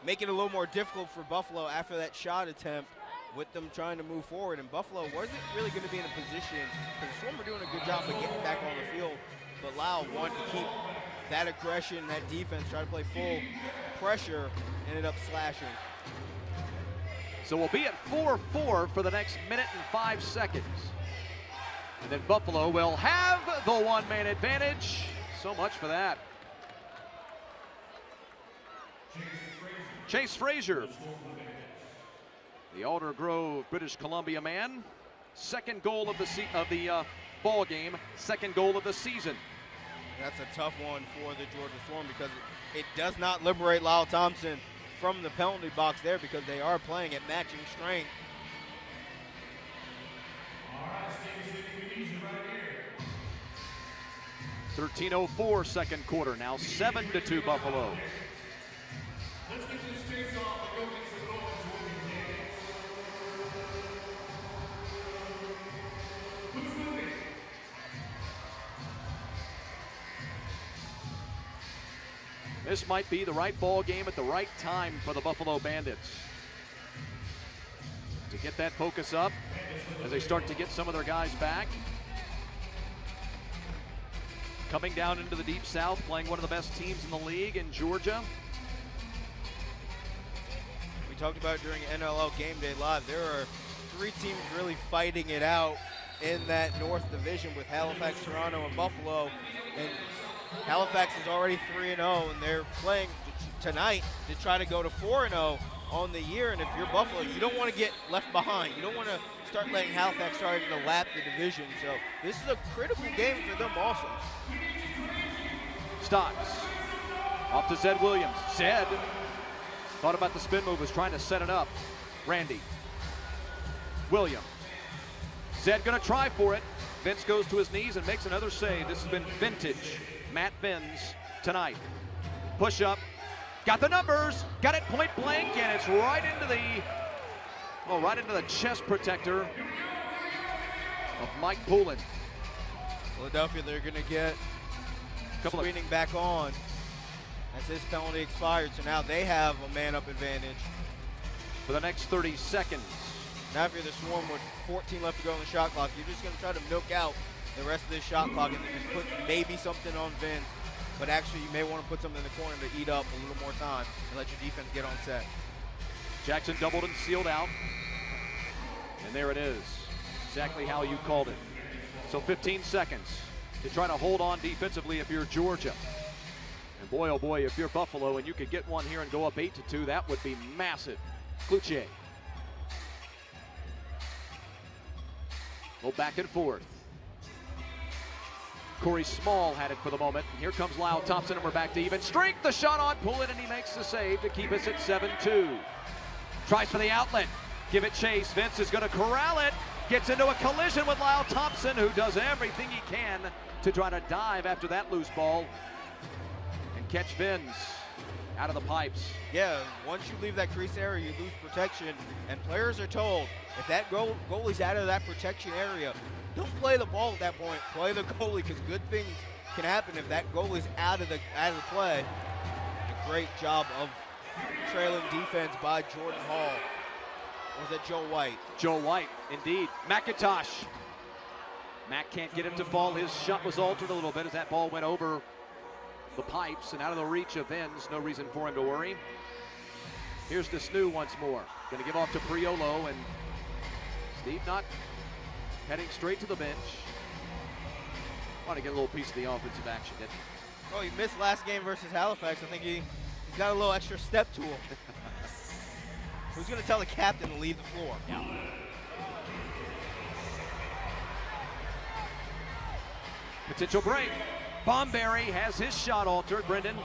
make it a little more difficult for Buffalo after that shot attempt with them trying to move forward. And Buffalo wasn't really going to be in a position, because the Swarm were doing a good job of getting back on the field, but Lyle wanted to keep that aggression, that defense, try to play full pressure, ended up slashing. So we'll be at 4-4 for the next minute and 5 seconds. And then Buffalo will have the one-man advantage. So much for that. Chase Frazier, the Alder Grove, British Columbia man. Second goal of the ball game, second goal of the season. That's a tough one for the Georgia Swarm, because it does not liberate Lyle Thompson from the penalty box there, because they are playing at matching strength. .13:04 second quarter, now 7-2 Buffalo. This might be the right ball game at the right time for the Buffalo Bandits to get that focus up as they start to get some of their guys back. Coming down into the Deep South, playing one of the best teams in the league in Georgia. We talked about during NLL Game Day Live, there are 3 teams really fighting it out in that North Division with Halifax, Toronto, and Buffalo. And Halifax is already 3-0, and they're playing tonight to try to go to 4-0 on the year. And if you're Buffalo, you don't want to get left behind. You don't want to start letting Halifax starting to lap the division. So this is a critical game for them also. Stotts off to Zed Williams. Zed thought about the spin move, was trying to set it up. Randy Williams. Zed gonna try for it. Vince goes to his knees and makes another save. This has been vintage Matt Vince tonight. Push up, got the numbers, got it point blank, and it's right into the chest protector of Mike Poulin. Philadelphia, they're gonna get screening back on as his penalty expired, so now they have a man-up advantage for the next 30 seconds. Now if you're the Swarm with 14 left to go on the shot clock, you're just going to try to milk out the rest of this shot clock and then just put maybe something on Vince, but actually you may want to put something in the corner to eat up a little more time and let your defense get on set. Jackson doubled and sealed out, and there it is, exactly how you called it. So 15 seconds to try to hold on defensively if you're Georgia. And boy, oh boy, if you're Buffalo and you could get one here and go up 8-2, that would be massive. Cloutier. Go back and forth. Corey Small had it for the moment. And here comes Lyle Thompson, and we're back to even strength. The shot on Poulin, and he makes the save to keep us at 7-2. Tries for the outlet. Give it chase. Vince is going to corral it. Gets into a collision with Lyle Thompson, who does everything he can to try to dive after that loose ball and catch Vince out of the pipes. Yeah, once you leave that crease area, you lose protection, and players are told if that goalie's out of that protection area, don't play the ball at that point. Play the goalie, because good things can happen if that goalie's out of the play. A great job of trailing defense by Jordan Hall. Or was that Joe White? Joe White, indeed. McIntosh. Mac can't get him to fall. His shot was altered a little bit as that ball went over the pipes and out of the reach of Vince. No reason for him to worry. Here's Desnu once more. Going to give off to Priolo, and Steve Knott heading straight to the bench. Want to get a little piece of the offensive action, didn't he? Oh, he missed last game versus Halifax. I think he's got a little extra step to him. Who's going to tell the captain to leave the floor? Yeah. Potential break. Bomberry has his shot altered. Brendan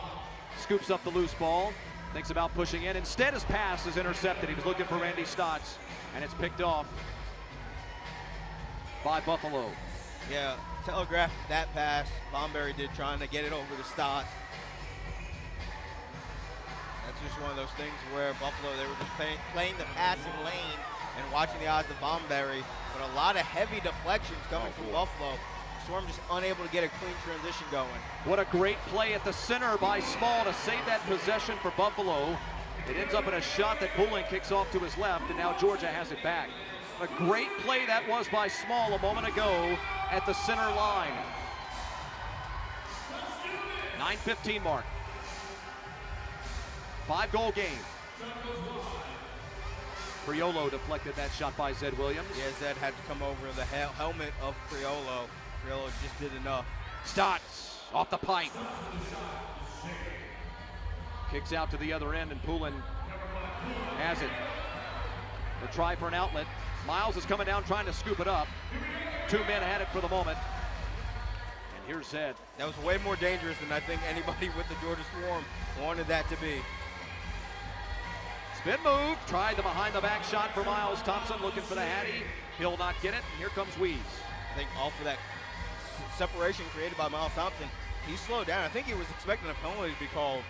scoops up the loose ball. Thinks about pushing in. Instead, his pass is intercepted. He was looking for Randy Stotts, and it's picked off by Buffalo. Yeah, telegraphed that pass. Bomberry did, trying to get it over to Stotts. That's just one of those things where Buffalo, they were just playing the passing lane and watching the odds of Bomberry, but a lot of heavy deflections coming from Buffalo. Swarm just unable to get a clean transition going. What a great play at the center by Small to save that possession for Buffalo. It ends up in a shot that Poulin kicks off to his left, and now Georgia has it back. A great play that was by Small a moment ago at the center line. 9:15 mark. 5-goal game. Priolo deflected that shot by Zed Williams. Yeah, Zed had to come over the helmet of Priolo. Priolo just did enough. Stotts off the pipe. Kicks out to the other end, and Poulin has it. The try for an outlet. Miles is coming down trying to scoop it up. 2 men had it for the moment. And here's Zed. That was way more dangerous than I think anybody with the Georgia Swarm wanted that to be. Spin move, tried the behind the back shot for Miles Thompson, looking for the Hattie. He'll not get it, and here comes Weeze. I think all for that separation created by Miles Thompson, he slowed down. I think he was expecting a penalty to be called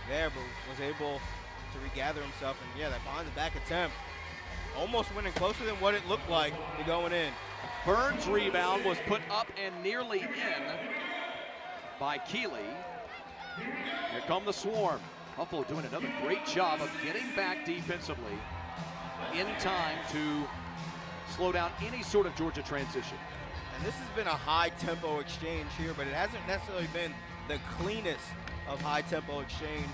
there, but was able to regather himself. And yeah, that behind the back attempt almost winning closer than what it looked like to going in. Burns' rebound was put up and nearly in by Keeley. Here come the Swarm. Buffalo doing another great job of getting back defensively in time to slow down any sort of Georgia transition. And this has been a high-tempo exchange here, but it hasn't necessarily been the cleanest of high-tempo exchange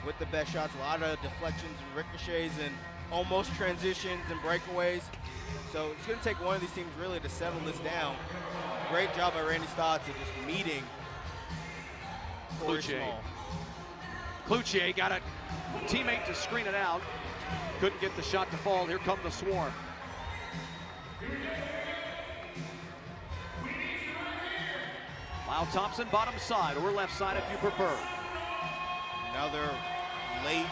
with the best shots. A lot of deflections and ricochets and almost transitions and breakaways. So it's going to take one of these teams really to settle this down. Great job by Randy Stotts of just meeting Corey Small. Cloutier got a teammate to screen it out. Couldn't get the shot to fall. Here come the Swarm. Lyle Thompson, bottom side or left side if you prefer. Another late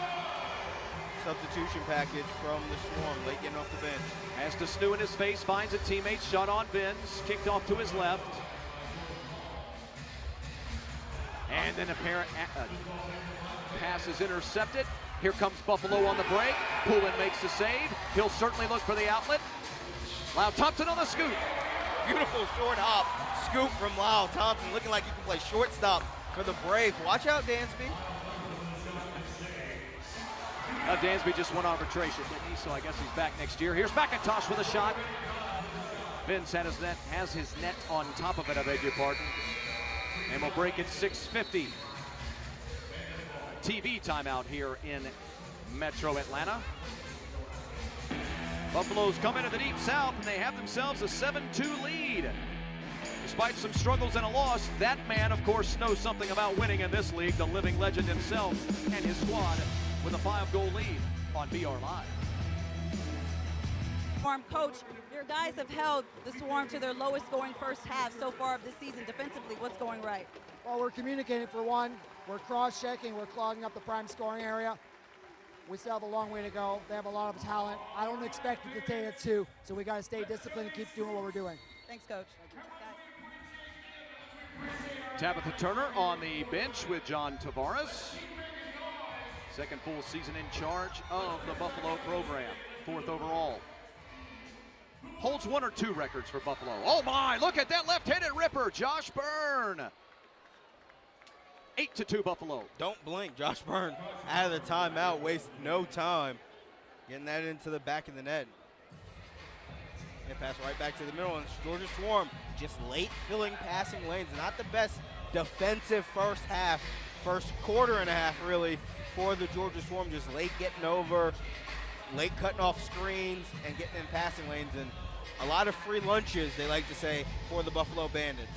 substitution package from the Swarm, late getting off the bench. Has to Stu in his face, finds a teammate, shot on Benz, kicked off to his left. And then apparent pass is intercepted. Here comes Buffalo on the break. Poulin makes the save. He'll certainly look for the outlet. Lyle Thompson on the scoop. Beautiful short hop scoop from Lyle Thompson, looking like he can play shortstop for the Braves. Watch out, Dansby. Dansby just won arbitration, didn't he? So I guess he's back next year. Here's McIntosh with a shot. Vince has his net on top of it, I beg your pardon. And we'll break at 6:50. TV timeout here in Metro Atlanta. Buffalo's come into the Deep South and they have themselves a 7-2 lead. Despite some struggles and a loss, that man, of course, knows something about winning in this league, the living legend himself and his squad with a 5-goal lead on BR Live. Swarm coach, your guys have held the Swarm to their lowest scoring first half so far of this season defensively. What's going right? Well, we're communicating for one. We're cross-checking. We're clogging up the prime scoring area. We still have a long way to go. They have a lot of talent. I don't expect it to take it two, so we got to stay disciplined and keep doing what we're doing. Thanks, Coach. Tabitha Turner on the bench with John Tavares. Second full season in charge of the Buffalo program. 4th overall. Holds 1 or 2 records for Buffalo. Oh my, look at that left-handed ripper, Josh Byrne. 8-2 Buffalo. Don't blink, Josh Byrne out of the timeout, waste no time. Getting that into the back of the net. And pass right back to the middle, and Georgia Swarm just late filling passing lanes. Not the best defensive first half, first quarter and a half really for the Georgia Swarm. Just late getting over, late cutting off screens and getting in passing lanes, and a lot of free lunches, they like to say, for the Buffalo Bandits.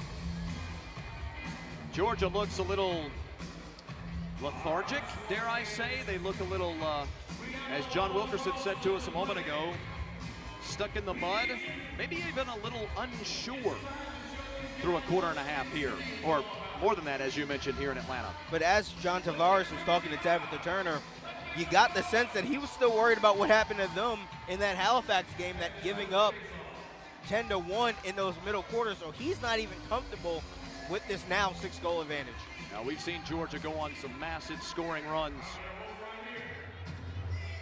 Georgia looks a little lethargic, dare I say. They look a little, as John Wilkerson said to us a moment ago, stuck in the mud, maybe even a little unsure through a quarter and a half here, or more than that, as you mentioned, here in Atlanta. But as John Tavares was talking to Tabitha Turner, you got the sense that he was still worried about what happened to them in that Halifax game, that giving up 10-1 in those middle quarters, so he's not even comfortable with this now 6-goal advantage. Now we've seen Georgia go on some massive scoring runs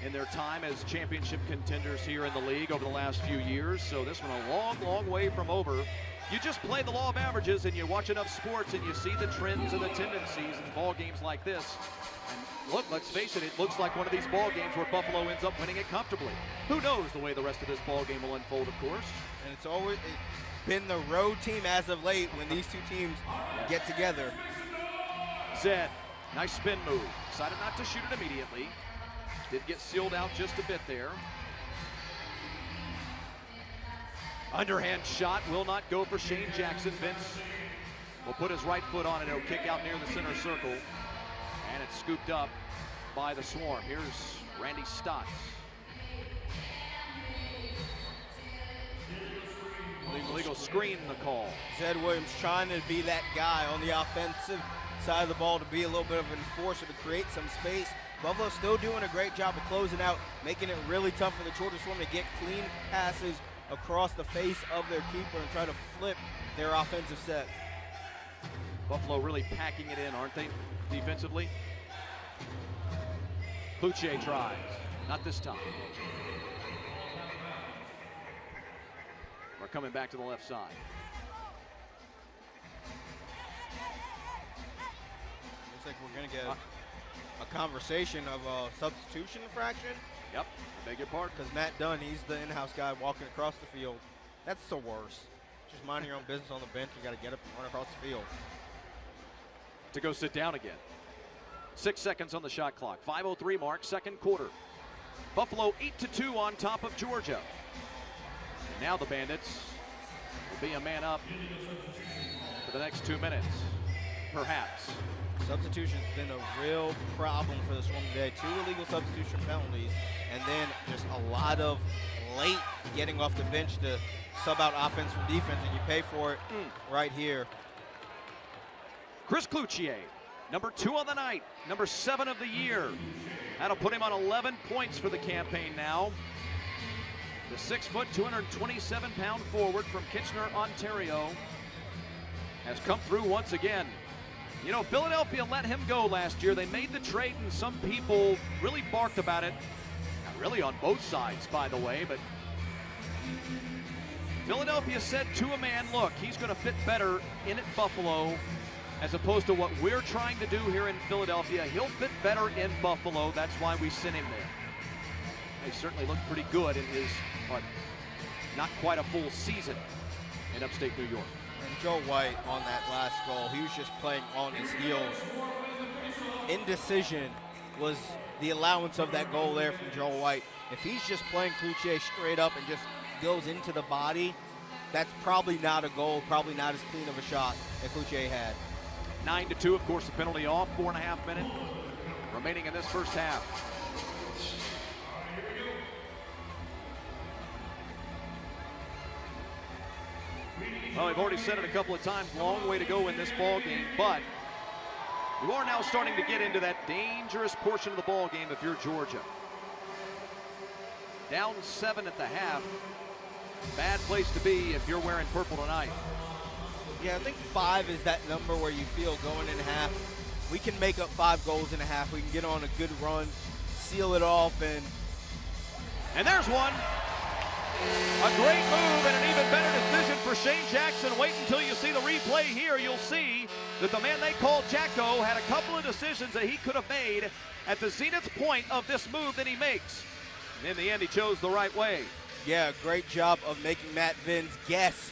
in their time as championship contenders here in the league over the last few years. So this one a long, long way from over. You just play the law of averages and you watch enough sports and you see the trends and the tendencies in ball games like this. And look, let's face it, it looks like one of these ball games where Buffalo ends up winning it comfortably. Who knows the way the rest of this ball game will unfold, of course. And it's always been the road team as of late when these two teams get together. Zed, nice spin move. Decided not to shoot it immediately. Did get sealed out just a bit there. Underhand shot will not go for Shane Jackson. Vince will put his right foot on it. It'll kick out near the center circle. And it's scooped up by the Swarm. Here's Randy Stotts. Legal screen the call. Zed Williams trying to be that guy on the offensive side of the ball, to be a little bit of an enforcer, to create some space. Buffalo still doing a great job of closing out, making it really tough for the Georgia Swarm to get clean passes across the face of their keeper and try to flip their offensive set. Buffalo really packing it in, aren't they, defensively? Cloutier tries. Not this time. We're coming back to the left side. Looks like we're going to get a conversation of a substitution infraction. Yep, I beg your pardon. Because Matt Dunn, he's the in-house guy walking across the field. That's the worst. Just minding your own business on the bench. You got to get up and run across the field. To go sit down again. 6 seconds on the shot clock. 5:03 mark, second quarter. Buffalo 8-2 on top of Georgia. And now the Bandits will be a man up for the next 2 minutes, perhaps. Substitution's been a real problem for the Swarm today. 2 illegal substitution penalties, and then just a lot of late getting off the bench to sub out offense from defense, and you pay for it right here. Chris Cloutier, number 2 on the night, number 7 of the year. That'll put him on 11 points for the campaign now. The 6-foot, 227-pound forward from Kitchener, Ontario, has come through once again. You know, Philadelphia let him go last year. They made the trade, and some people really barked about it. Not really on both sides, by the way, but Philadelphia said to a man, look, he's going to fit better in at Buffalo as opposed to what we're trying to do here in Philadelphia. He'll fit better in Buffalo. That's why we sent him there. He certainly looked pretty good in his, but not quite a full season in upstate New York. And Joe White on that last goal, he was just playing on his heels. Indecision was the allowance of that goal there from Joe White. If he's just playing Cloutier straight up and just goes into the body, that's probably not a goal, probably not as clean of a shot that Cloutier had. 9-2, of course, the penalty off, 4.5 minutes remaining in this first half. Well, we've already said it a couple of times, long way to go in this ball game, but you are now starting to get into that dangerous portion of the ball game if you're Georgia. Down 7 at the half. Bad place to be if you're wearing purple tonight. Yeah, I think 5 is that number where you feel going in half, we can make up 5 goals in a half. We can get on a good run, seal it off, and there's one. A great move and an even better decision for Shane Jackson. Wait until you see the replay here. You'll see that the man they called Jacko had a couple of decisions that he could have made at the zenith point of this move that he makes. And in the end, he chose the right way. Yeah, great job of making Matt Vins guess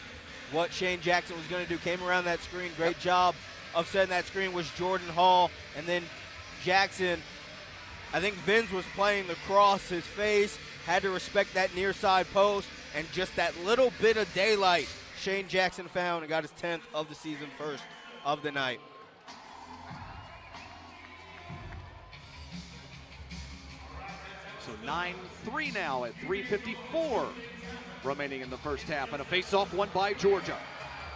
what Shane Jackson was going to do. Came around that screen. Great job of setting that screen was Jordan Hall. And then Jackson, I think Vins was playing the cross his face, had to respect that near side post, and just that little bit of daylight Shane Jackson found and got his 10th of the season, first of the night. So 9-3 now at 3:54 remaining in the first half, and a face-off won by Georgia.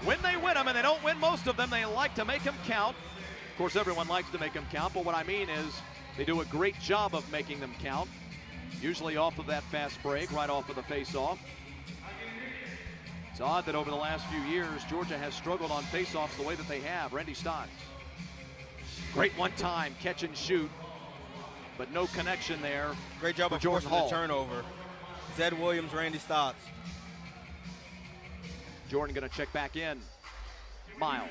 When they win them, and they don't win most of them, they like to make them count. Of course, everyone likes to make them count, but what I mean is they do a great job of making them count. Usually off of that fast break, right off of the face-off. It's odd that over the last few years, Georgia has struggled on face-offs the way that they have. Randy Stotts. Great one-time catch and shoot but no connection there. Great job for of Jordan forcing the Hall. turnover. Zed Williams, Randy Stotts. Jordan going to check back in. Miles.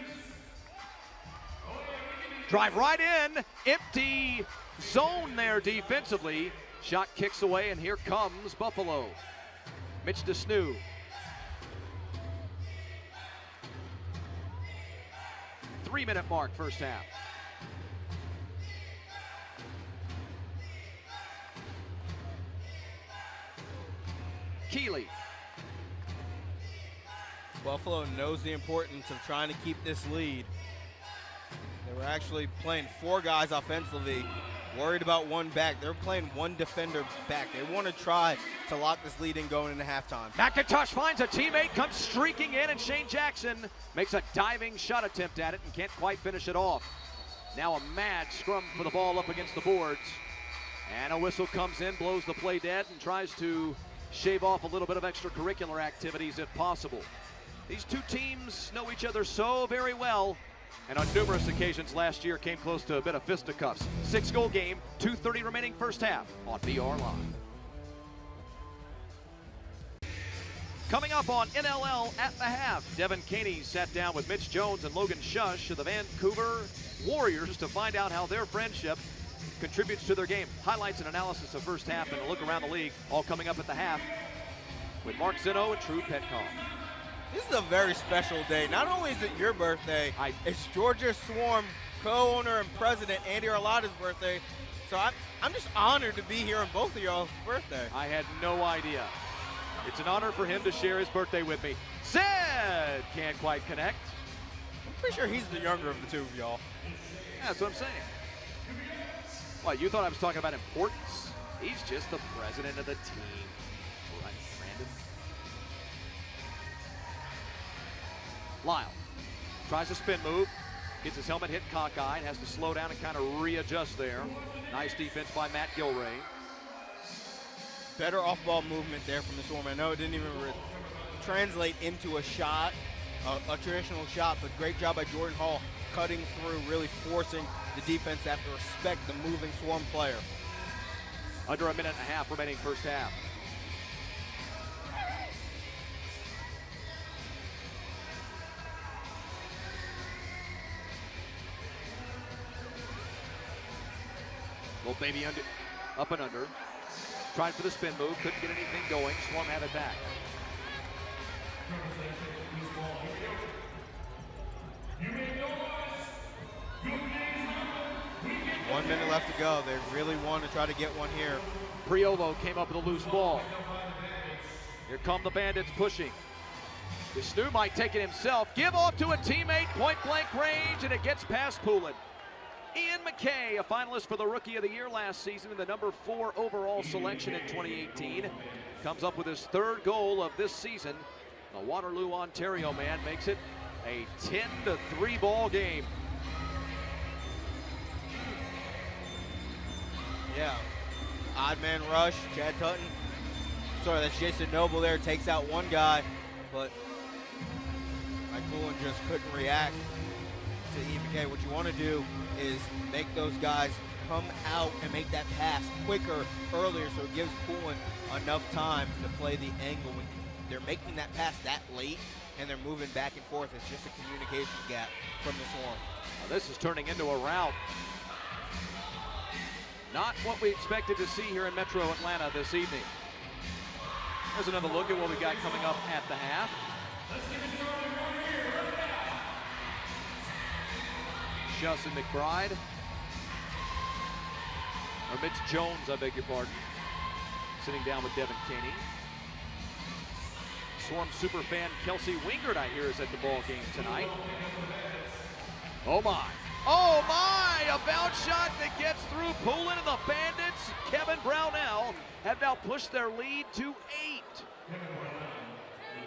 Drive right in. Empty zone there defensively. Shot kicks away, and here comes Buffalo. Mitch DeSnew. Three-minute mark, first half. Keeley. Buffalo knows the importance of trying to keep this lead. They were actually playing 4 guys offensively, worried about one back. They're playing 1 defender back. They want to try to lock this lead in going into halftime. McIntosh finds a teammate, comes streaking in, and Shane Jackson makes a diving shot attempt at it and can't quite finish it off. Now a mad scrum for the ball up against the boards. And a whistle comes in, blows the play dead, and tries to shave off a little bit of extracurricular activities if possible. These two teams know each other so very well, and on numerous occasions last year came close to a bit of fisticuffs. 6-goal game, 2:30 remaining first half on BR Live. Coming up on NLL at the half, Devin Caney sat down with Mitch Jones and Logan Shush of the Vancouver Warriors to find out how their friendship contributes to their game. Highlights and analysis of first half and a look around the league, all coming up at the half with Mark Zinno and True Petkoff. This is a very special day. Not only is it your birthday, it's Georgia Swarm co-owner and president Andy Arlotta's birthday. So I'm just honored to be here on both of y'all's birthday. I had no idea. It's an honor for him to share his birthday with me. Zed can't quite connect. I'm pretty sure he's the younger of the two of y'all. Yeah, that's what I'm saying. What, you thought I was talking about importance? He's just the president of the team. Right, Brandon? Lyle tries a spin move, gets his helmet hit cockeyed, has to slow down and kind of readjust there. Nice defense by Matt Gilray. Better off-ball movement there from the Swarm. I know it didn't even translate into a shot, a traditional shot, but great job by Jordan Hall cutting through, really forcing the defense to have to respect the moving Swarm player. Under a minute and a half remaining first half. Little baby under, up and under. Tried for the spin move, couldn't get anything going. Swarm had it back. One minute left to go. They really want to try to get one here. Priolo came up with a loose ball. Here come the Bandits pushing. DeSnew might take it himself. Give off to a teammate, point blank range, and it gets past Poulin. Ian McKay, a finalist for the Rookie of the Year last season and the number 4 overall selection in 2018, comes up with his 3rd goal of this season. The Waterloo, Ontario man makes it a 10-3 ball game. Yeah, odd man rush, Chad Tutton. Sorry, that's Jason Noble there, takes out one guy, but Mike Poulin just couldn't react to Ian McKay. What you want to do is make those guys come out and make that pass quicker, earlier, so it gives Poulin enough time to play the angle. When they're making that pass that late and they're moving back and forth, it's just a communication gap from the Swarm. Now this is turning into a rout. Not what we expected to see here in Metro Atlanta this evening. There's another look at what we got coming up at the half. Shuss and McBride. Or Mitch Jones, I beg your pardon. Sitting down with Devin Caney. Swarm superfan Kelsey Wingert, I hear, is at the ball game tonight. Oh my. Oh my! A bounce shot that gets through Poulin, and the Bandits, Kevin Brownell, have now pushed their lead to 8.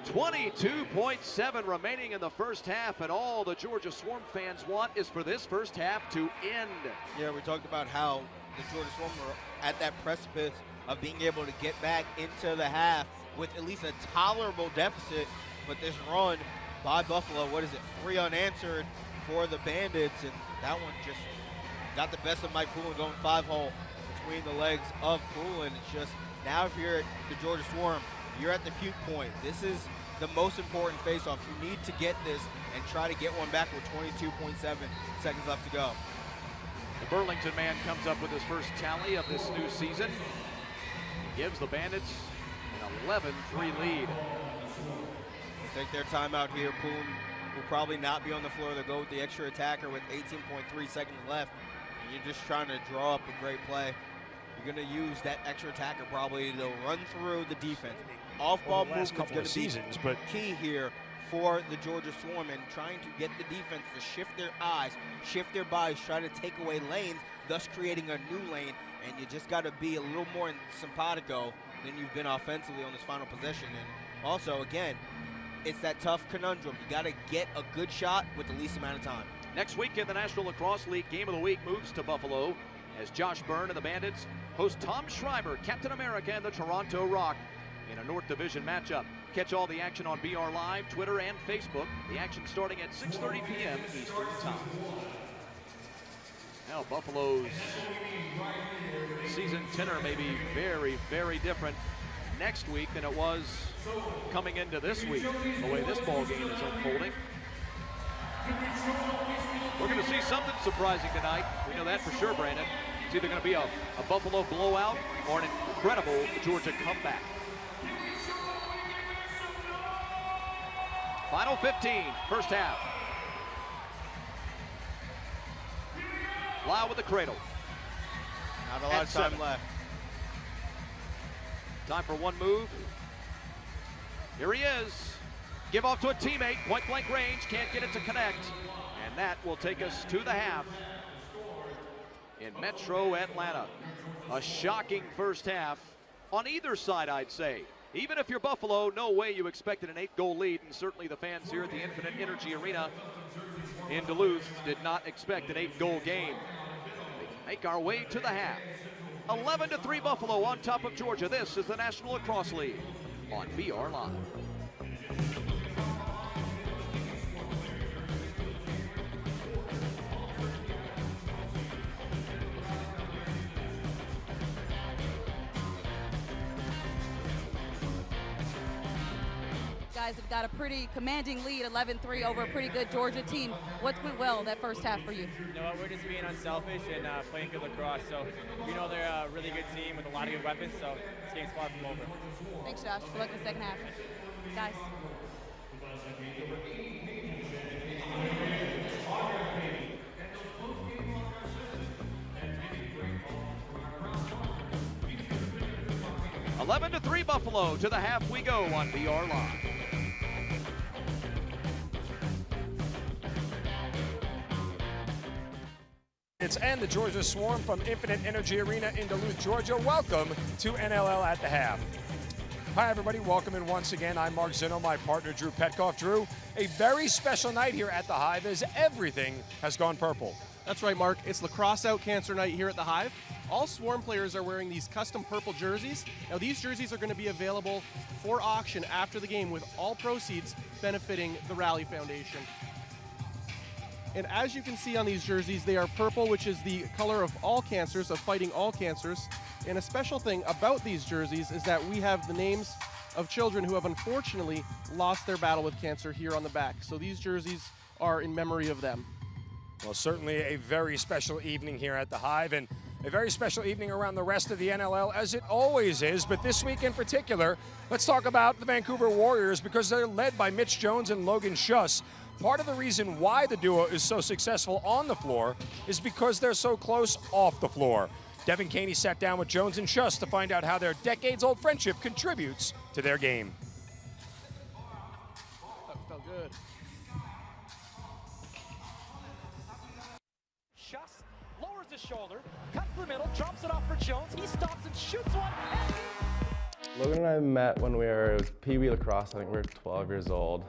22.7 remaining in the first half, and all the Georgia Swarm fans want is for this first half to end. Yeah, we talked about how the Georgia Swarm were at that precipice of being able to get back into the half with at least a tolerable deficit, but this run by Buffalo, 3 unanswered for the Bandits, and that one just got the best of Mike Poulin going 5-hole. It's between the legs of Poulin. It's just now if you're at the Georgia Swarm, you're at the puke point. This is the most important face-off. You need to get this and try to get one back with 22.7 seconds left to go. The Burlington man comes up with his first tally of this new season. He gives the Bandits an 11-3 lead. They take their timeout here. Poulin will probably not be on the floor. They'll go with the extra attacker with 18.3 seconds left. And you're just trying to draw up a great play. You're going to use that extra attacker probably to run through the defense. Off-ball movement is going to be key here for the Georgia Swarm, and trying to get the defense to shift their eyes, shift their bodies, try to take away lanes, thus creating a new lane. And you just got to be a little more simpatico than you've been offensively on this final possession. And also, again, it's that tough conundrum. You got to get a good shot with the least amount of time. Next weekend, the National Lacrosse League Game of the Week moves to Buffalo as Josh Byrne and the Bandits host Tom Schreiber, Captain America, and the Toronto Rock in a North Division matchup. Catch all the action on BR Live, Twitter, and Facebook. The action starting at 6:30 p.m. Eastern Time. Now Buffalo's season tenor may be very, very different next week than it was coming into this week, the way this ball game is unfolding. We're going to see something surprising tonight. We know that for sure, Brandon. It's either going to be a Buffalo blowout or an incredible Georgia comeback. Final 15, first half. Lyle with the cradle. Not a lot of time left. Time for one move. Here he is. Give off to a teammate, point blank range, can't get it to connect. And that will take us to the half in Metro Atlanta. A shocking first half on either side, I'd say. Even if you're Buffalo, no way you expected an 8-goal lead, and certainly the fans here at the Infinite Energy Arena in Duluth did not expect an 8-goal game. We make our way to the half. 11-3 Buffalo on top of Georgia. This is the National Lacrosse League on BR Live. Guys have got a pretty commanding lead, 11-3 over a pretty good Georgia team. What went well that first half for you? You know what, we're just being unselfish and playing good lacrosse. So, you know, they're a really good team with a lot of good weapons, so this game's far from over. Thanks, Josh. Good luck in the second half. Guys. (11-3) Buffalo. To the half we go on BR Live. And the Georgia Swarm from Infinite Energy Arena in Duluth, Georgia. Welcome to NLL at the Half. Hi, everybody. Welcome in once again. I'm Mark Zinno, my partner, Drew Petkoff. Drew, a very special night here at the Hive as everything has gone purple. That's right, Mark. It's Lacrosse Out Cancer Night here at the Hive. All Swarm players are wearing these custom purple jerseys. Now, these jerseys are going to be available for auction after the game, with all proceeds benefiting the Rally Foundation. And as you can see on these jerseys, they are purple, which is the color of all cancers, of fighting all cancers. And a special thing about these jerseys is that we have the names of children who have unfortunately lost their battle with cancer here on the back. So these jerseys are in memory of them. Well, certainly a very special evening here at the Hive, and a very special evening around the rest of the NLL, as it always is. But this week in particular, let's talk about the Vancouver Warriors, because they're led by Mitch Jones and Logan Schuss. Part of the reason why the duo is so successful on the floor is because they're so close off the floor. Devin Caney sat down with Jones and Schuss to find out how their decades-old friendship contributes to their game. That felt good. Schuss lowers his shoulder, cuts the middle, drops it off for Jones. He stops and shoots one. Logan and I met when it was Pee Wee lacrosse. I think we were 12 years old.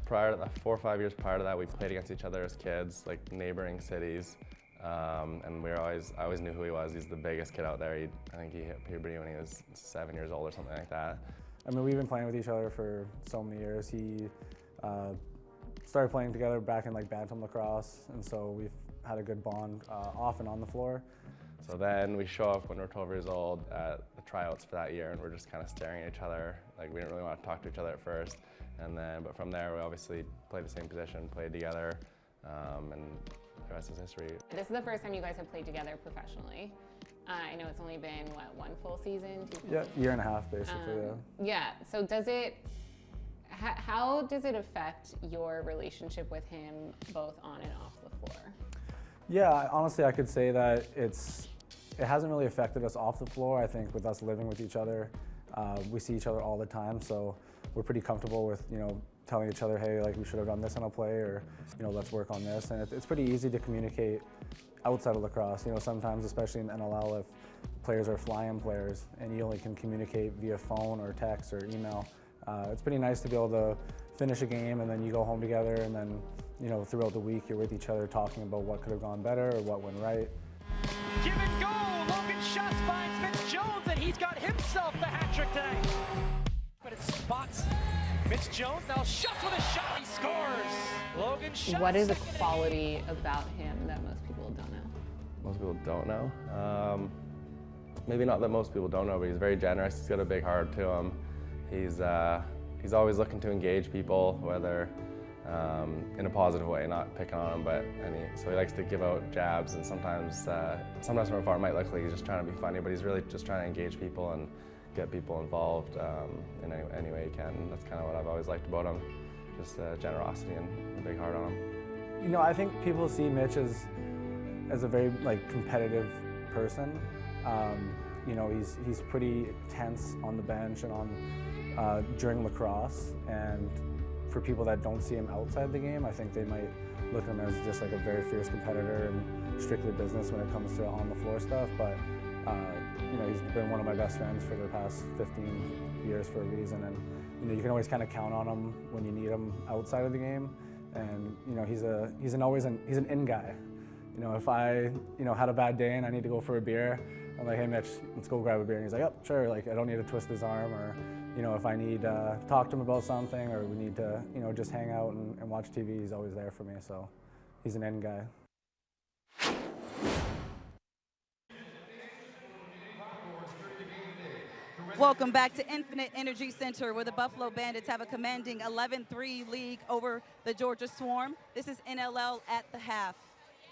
Prior to that, 4 or 5 years prior to that, we played against each other as kids, like neighboring cities. And I always knew who he was. He's the biggest kid out there. I think he hit puberty when he was 7 years old or something like that. I mean, we've been playing with each other for so many years. He started playing together back in like bantam lacrosse, and so we've had a good bond off and on the floor. So then we show up when we're 12 years old at the tryouts for that year, and we're just kind of staring at each other. Like, we didn't really want to talk to each other at first. And then, but from there, we obviously played the same position, played together, and the rest is history. This is the first time you guys have played together professionally. I know it's only been, what, 1 full season? 2 full Yeah, year and a half, basically, Yeah, so does it, how does it affect your relationship with him, both on and off the floor? Yeah, honestly, I could say that it hasn't really affected us off the floor. I think with us living with each other, we see each other all the time, so we're pretty comfortable with, telling each other, hey, like, we should have done this on a play, or, let's work on this. And it's pretty easy to communicate outside of lacrosse. Sometimes, especially in the NLL, if players are fly-in players and you only can communicate via phone or text or email, it's pretty nice to be able to finish a game and then you go home together, and then, throughout the week you're with each other talking about what could have gone better or what went right. Give and go! Logan Schuss finds Mitch Jones, and he's got himself the hat trick today. But it spots Mitch Jones. Now Schuss with a shot. He scores. Logan Schuss. What is a quality about him that most people don't know? Most people don't know? Maybe not that most people don't know, but he's very generous. He's got a big heart to him. He's always looking to engage people, whether in a positive way, not picking on them, so he likes to give out jabs, and sometimes from afar it might look like he's just trying to be funny, but he's really just trying to engage people and get people involved in any way he can. That's kind of what I've always liked about him, just generosity and a big heart on him. I think people see Mitch as a very competitive person. He's pretty tense on the bench and on during lacrosse, and for people that don't see him outside the game, I think they might look at him as just like a very fierce competitor and strictly business when it comes to on the floor stuff. But he's been one of my best friends for the past 15 years for a reason, and you can always kind of count on him when you need him outside of the game. And he's an in guy. If I had a bad day and I need to go for a beer, I'm like, hey Mitch, let's go grab a beer. And he's like, yep, sure. Like, I don't need to twist his arm, or if I need to talk to him about something, or we need to just hang out and watch TV, he's always there for me. So he's an end guy. Welcome back to Infinite Energy Center, where the Buffalo Bandits have a commanding 11-3 lead over the Georgia Swarm. This is NLL at the half.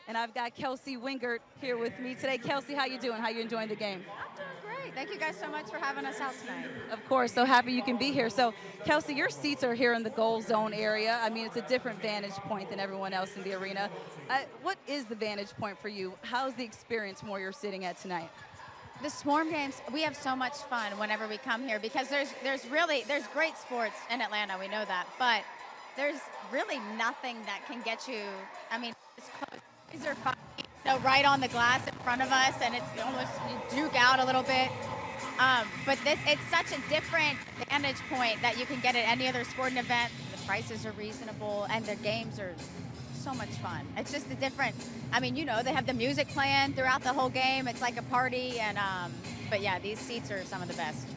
And I've got Kelsey Wingert here with me today. Kelsey, how you doing? How you enjoying the game? I'm doing great. Thank you guys so much for having us out tonight. Of course, so happy you can be here. So, Kelsey, your seats are here in the goal zone area. I mean, it's a different vantage point than everyone else in the arena. What is the vantage point for you? How's the experience more you're sitting at tonight? The Swarm games, we have so much fun whenever we come here, because there's great sports in Atlanta, we know that, but there's really nothing that can get you, I mean, it's close. These are fun, right on the glass in front of us, and it's almost, you juke out a little bit. But it's such a different vantage point that you can get at any other sporting event. The prices are reasonable, and the games are so much fun. It's just a different, I mean, they have the music playing throughout the whole game. It's like a party, and but yeah, these seats are some of the best.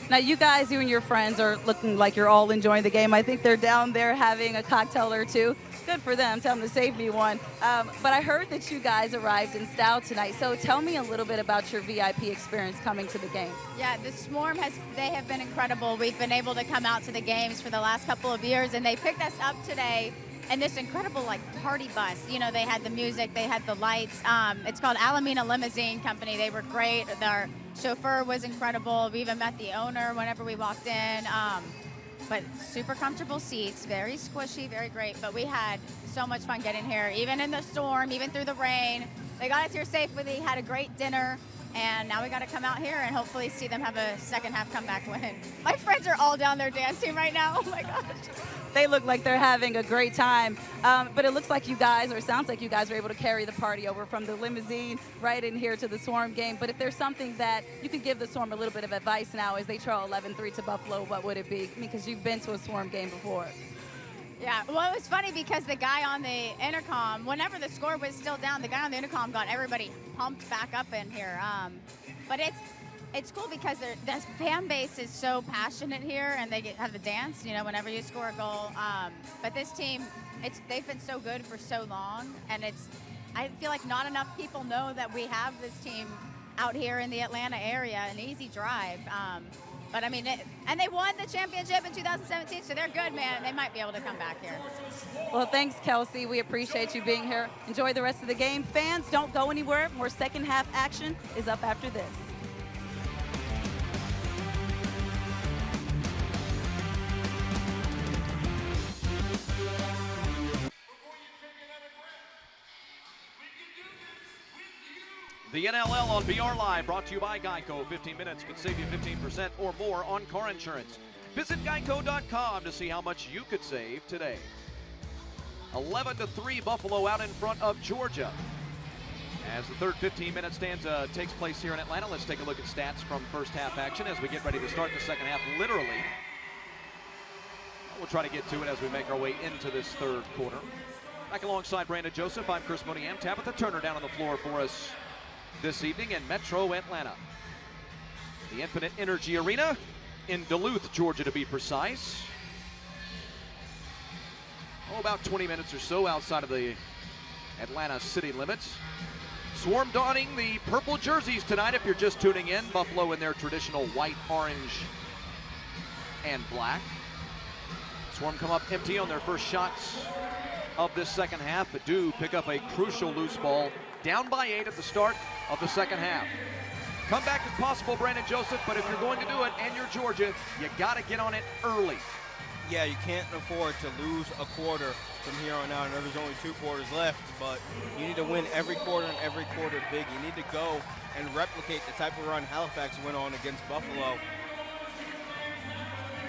Now, you guys, you and your friends are looking like you're all enjoying the game. I think they're down there having a cocktail or two. Good for them. Tell them to save me one. But I heard that you guys arrived in style tonight. So tell me a little bit about your VIP experience coming to the game. Yeah, the Swarm they have been incredible. We've been able to come out to the games for the last couple of years, and they picked us up today in this incredible party bus. They had the music, they had the lights. It's called Alameda Limousine Company. They were great. Their chauffeur was incredible. We even met the owner whenever we walked in. But super comfortable seats, very squishy, very great. But we had so much fun getting here, even in the storm, even through the rain. They got us here safely, had a great dinner, and now we got to come out here and hopefully see them have a second half comeback win. My friends are all down there dancing right now. Oh my gosh. They look like they're having a great time. But it looks like you guys, or it sounds like you guys are able to carry the party over from the limousine right in here to the Swarm game. But if there's something that you could give the Swarm a little bit of advice now as they trail 11-3 to Buffalo, what would it be? I mean, because you've been to a Swarm game before. Yeah, well, it was funny because the guy on the intercom, whenever the score was still down, the guy on the intercom got everybody pumped back up in here. But it's cool because the fan base is so passionate here, and they have the dance, whenever you score a goal. But this team, they've been so good for so long, and I feel like not enough people know that we have this team out here in the Atlanta area, an easy drive. But I mean, and they won the championship in 2017, so they're good, man. They might be able to come back here. Well, thanks, Kelsey. We appreciate you being here. Enjoy the rest of the game. Fans, don't go anywhere. More second half action is up after this. The NLL on BR Live, brought to you by Geico. 15 minutes could save you 15% or more on car insurance. Visit geico.com to see how much you could save today. 11-3 Buffalo out in front of Georgia. As the third 15-minute stanza takes place here in Atlanta, let's take a look at stats from first half action as we get ready to start the second half, literally. We'll try to get to it as we make our way into this third quarter. Back alongside Brandon Joseph, I'm Chris Moniam. Tabitha Turner down on the floor for us this evening in Metro Atlanta. The Infinite Energy Arena in Duluth, Georgia, to be precise. About 20 minutes or so outside of the Atlanta city limits. Swarm donning the purple jerseys tonight if you're just tuning in. Buffalo in their traditional white, orange, and black. Swarm come up empty on their first shots of this second half, but do pick up a crucial loose ball. Down by 8 at the start of the second half. Comeback is possible, Brandon Joseph, but if you're going to do it and you're Georgia, you got to get on it early. Yeah, you can't afford to lose a quarter from here on out. I know there's only 2 quarters left, but you need to win every quarter and every quarter big. You need to go and replicate the type of run Halifax went on against Buffalo.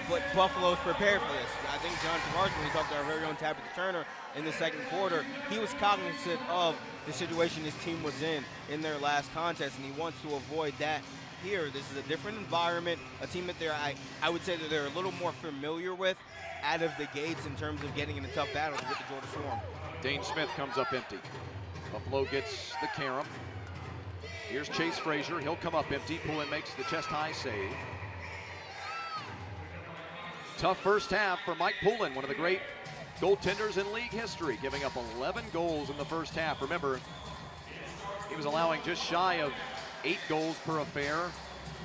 But Buffalo's prepared for this. I think John Tavares, when he talked to our very own Tabitha Turner in the second quarter, he was cognizant of the situation his team was in their last contest, and he wants to avoid that here. This is a different environment, a team that I would say that they're a little more familiar with out of the gates in terms of getting into tough battles with the Georgia Swarm. Dane Smith comes up empty. Buffalo gets the carom. Here's Chase Frazier. He'll come up empty. Poulin makes the chest-high save. Tough first half for Mike Poulin, one of the great goaltenders in league history, giving up 11 goals in the first half. Remember, he was allowing just shy of 8 goals per affair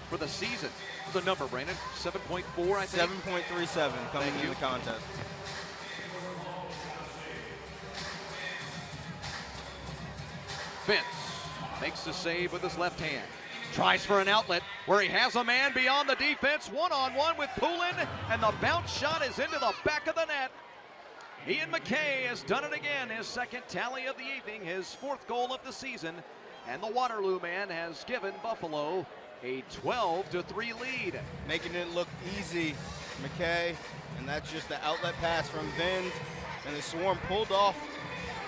for the season. What's the number, Brandon? 7.4, I think? 7.37 coming in the contest. Vince makes the save with his left hand. Tries for an outlet where he has a man beyond the defense. One-on-one with Poulin, and the bounce shot is into the back of the net. Ian McKay has done it again, his second tally of the evening, his 4th goal of the season, and the Waterloo man has given Buffalo a 12-3 lead. Making it look easy, McKay, and that's just the outlet pass from Vince, and the Swarm pulled off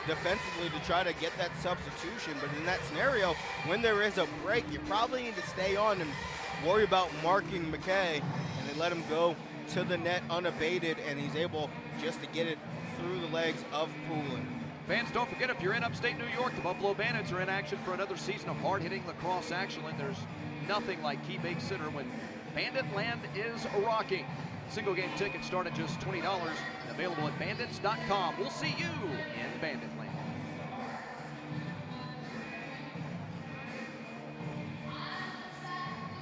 defensively to try to get that substitution, but in that scenario, when there is a break, you probably need to stay on and worry about marking McKay, and they let him go to the net unabated, and he's able just to get it through the legs of Poulin. Fans, don't forget, if you're in upstate New York, the Buffalo Bandits are in action for another season of hard-hitting lacrosse action, and there's nothing like Key Bake Center when Bandit Land is rocking. Single game tickets start at just $20 and available at bandits.com. We'll see you in Bandit Land.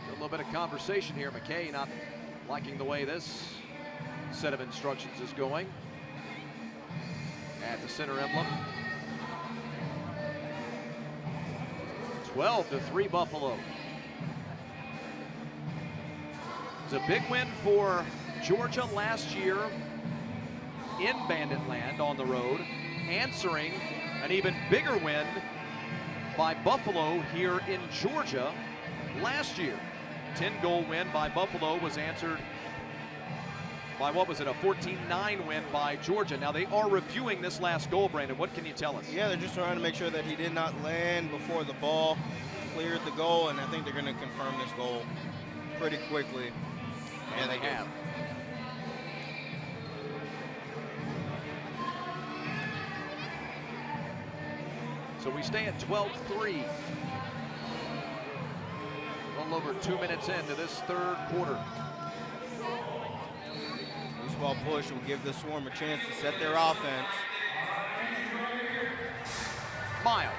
A little bit of conversation here. McKay not liking the way this set of instructions is going. At the center emblem. 12-3 Buffalo. It's a big win for Georgia last year in Bandit Land on the road, answering an even bigger win by Buffalo here in Georgia last year. 10-goal win by Buffalo was answered by, what was it, a 14-9 win by Georgia. Now they are reviewing this last goal, Brandon. What can you tell us? Yeah, they're just trying to make sure that he did not land before the ball cleared the goal, and I think they're going to confirm this goal pretty quickly. And they have. So we stay at 12-3. A little over 2 minutes into this third quarter. Loose ball push will give the Swarm a chance to set their offense. Lyle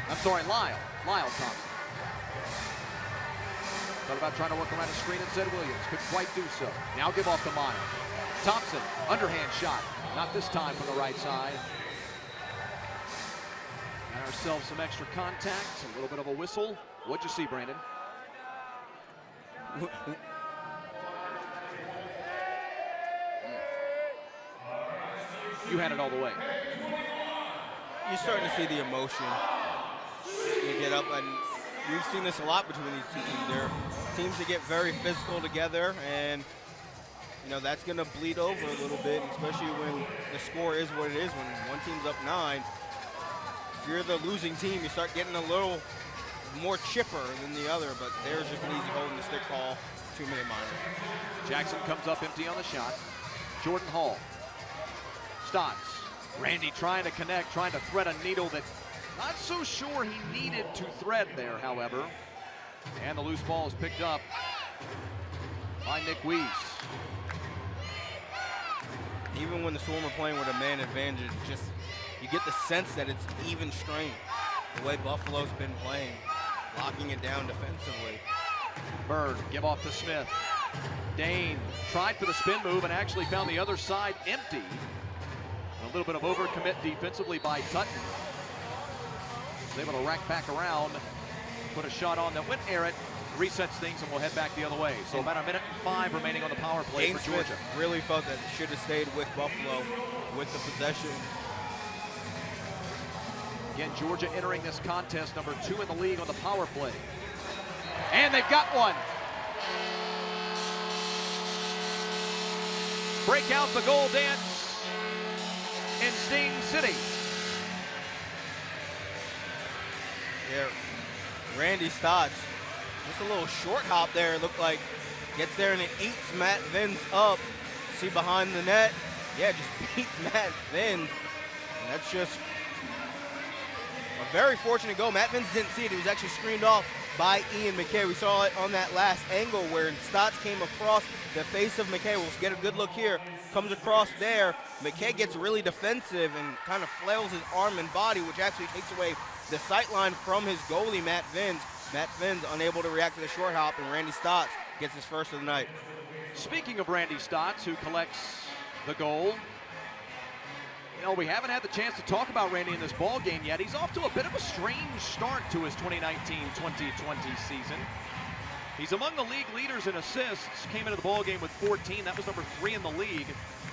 Thompson. Thought about trying to work around a screen and Zed Williams. Couldn't quite do so. Now give off to Miles. Thompson, underhand shot. Not this time from the right side. Got ourselves some extra contact, a little bit of a whistle. What'd you see, Brandon? You had it all the way. You're starting to see the emotion. You get up, and we've seen this a lot between these two teams. They're teams that get very physical together, and you know that's going to bleed over a little bit, especially when the score is what it is. When one team's up 9, if you're the losing team, you start getting a little more chipper than the other. But there's just an easy holding the stick call, 2-minute minor. Jackson comes up empty on the shot. Jordan Hall. Stotts. Randy trying to connect, trying to thread a needle that not so sure he needed to thread there, however. And the loose ball is picked up by Nick Weiss. Even when the Swarm are playing with a man advantage, just you get the sense that it's even strength. The way Buffalo's been playing, locking it down defensively. Bird, give off to Smith. Dane tried for the spin move and actually found the other side empty. A little bit of overcommit defensively by Tutton. Was able to rack back around, put a shot on that went near it, resets things, and we'll head back the other way. So about 1:05 remaining on the power play Dane for Georgia. Smith really felt that he should have stayed with Buffalo with the possession. Again, Georgia entering this contest, number 2 in the league on the power play. And they've got one. Break out the goal dance in Sting City. Yeah, Randy Stotts, just a little short hop there, it looked like. Gets there and it eats Matt Vins up. See behind the net? Yeah, just beats Matt Vins. And that's just a very fortunate goal. Matt Vins didn't see it. He was actually screened off by Ian McKay. We saw it on that last angle where Stotts came across the face of McKay. We'll get a good look here. Comes across there. McKay gets really defensive and kind of flails his arm and body, which actually takes away the sight line from his goalie, Matt Vins. Matt Vins unable to react to the short hop, and Randy Stotts gets his first of the night. Speaking of Randy Stotts, who collects the goal, you know, we haven't had the chance to talk about Randy in this ball game yet. He's off to a bit of a strange start to his 2019-2020 season. He's among the league leaders in assists, came into the ball game with 14. That was number 3 in the league.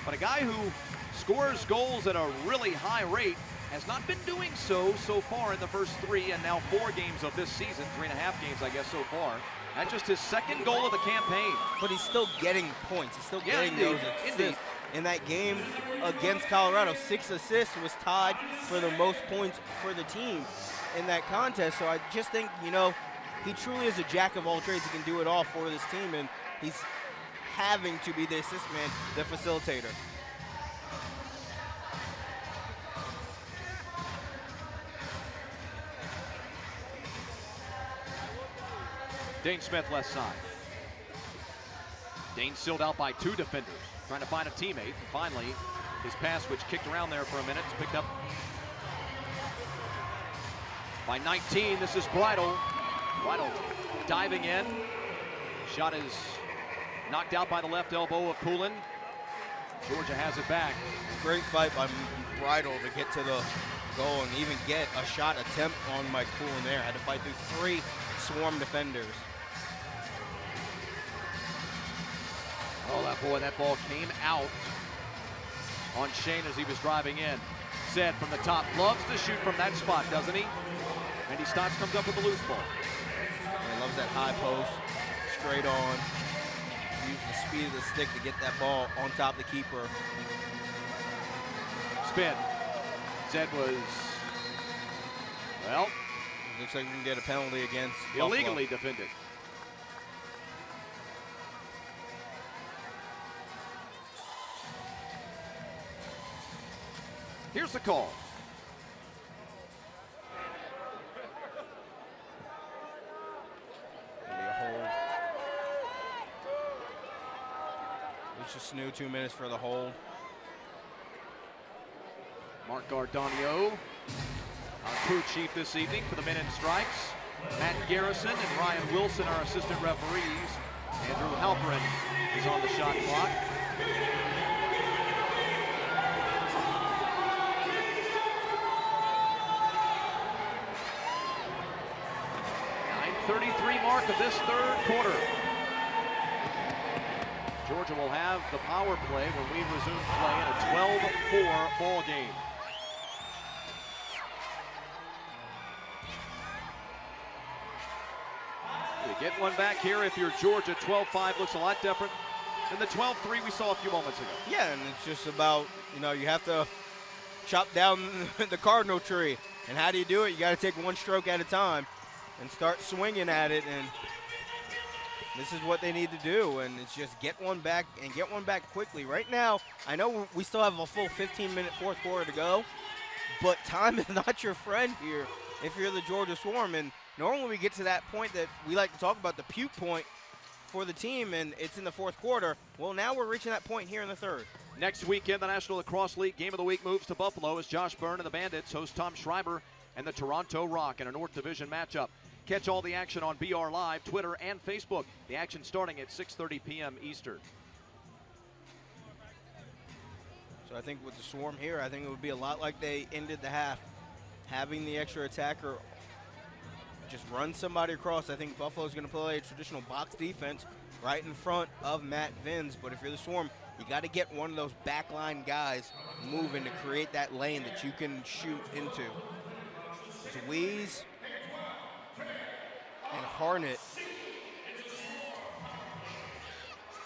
But a guy who scores goals at a really high rate has not been doing so far in the first 3 and now 4 games of this season, 3.5 games, I guess, so far. That's just his second goal of the campaign. But he's still getting points. He's still getting those assists. In that game against Colorado, 6 assists, was tied for the most points for the team in that contest. So I just think, you know, he truly is a jack of all trades. He can do it all for this team, and he's having to be the assist man, the facilitator. Dane Smith left side. Dane sealed out by 2 defenders, trying to find a teammate. And finally, his pass, which kicked around there for a minute, is picked up by 19. This is Bridle. Bridle diving in. Shot is knocked out by the left elbow of Poulin. Georgia has it back. Great fight by Bridle to get to the goal and even get a shot attempt on Mike Poulin there. Had to fight through 3 Swarm defenders. Oh, that ball came out on Shane as he was driving in. Zed from the top, loves to shoot from that spot, doesn't he? Randy Stotts comes up with the loose ball. He loves that high post, straight on. Use the speed of the stick to get that ball on top of the keeper. Spin. Zed was, well, looks like we can get a penalty against illegally defended. Here's the call. Maybe a hold. Lucius Snew, 2 minutes for the hold. Mark Gardonio Our crew chief this evening for the men in stripes, Matt Garrison and Ryan Wilson, our assistant referees. Andrew Halperin is on the shot clock. .933 mark of this third quarter. Georgia will have the power play when we resume play in a 12-4 ball game. You get one back here if you're Georgia. 12-5 looks a lot different than the 12-3 we saw a few moments ago. Yeah, and it's just about, you have to chop down the cardinal tree. And how do you do it? You got to take one stroke at a time and start swinging at it. And this is what they need to do. And it's just get one back and get one back quickly. Right now, I know we still have a full 15-minute fourth quarter to go, but time is not your friend here if you're the Georgia Swarm. And normally we get to that point that we like to talk about, the puke point for the team, and it's in the fourth quarter. Well, now we're reaching that point here in the third. Next weekend, the National Lacrosse League Game of the Week moves to Buffalo as Josh Byrne and the Bandits host Tom Schreiber and the Toronto Rock in a North Division matchup. Catch all the action on BR Live, Twitter, and Facebook. The action starting at 6:30 p.m. Eastern. So I think with the Swarm here, I think it would be a lot like they ended the half. Having the extra attacker just run somebody across. I think Buffalo's going to play a traditional box defense right in front of Matt Vins. But if you're the Swarm, you got to get one of those backline guys moving to create that lane that you can shoot into. It's Weeze and Harnett.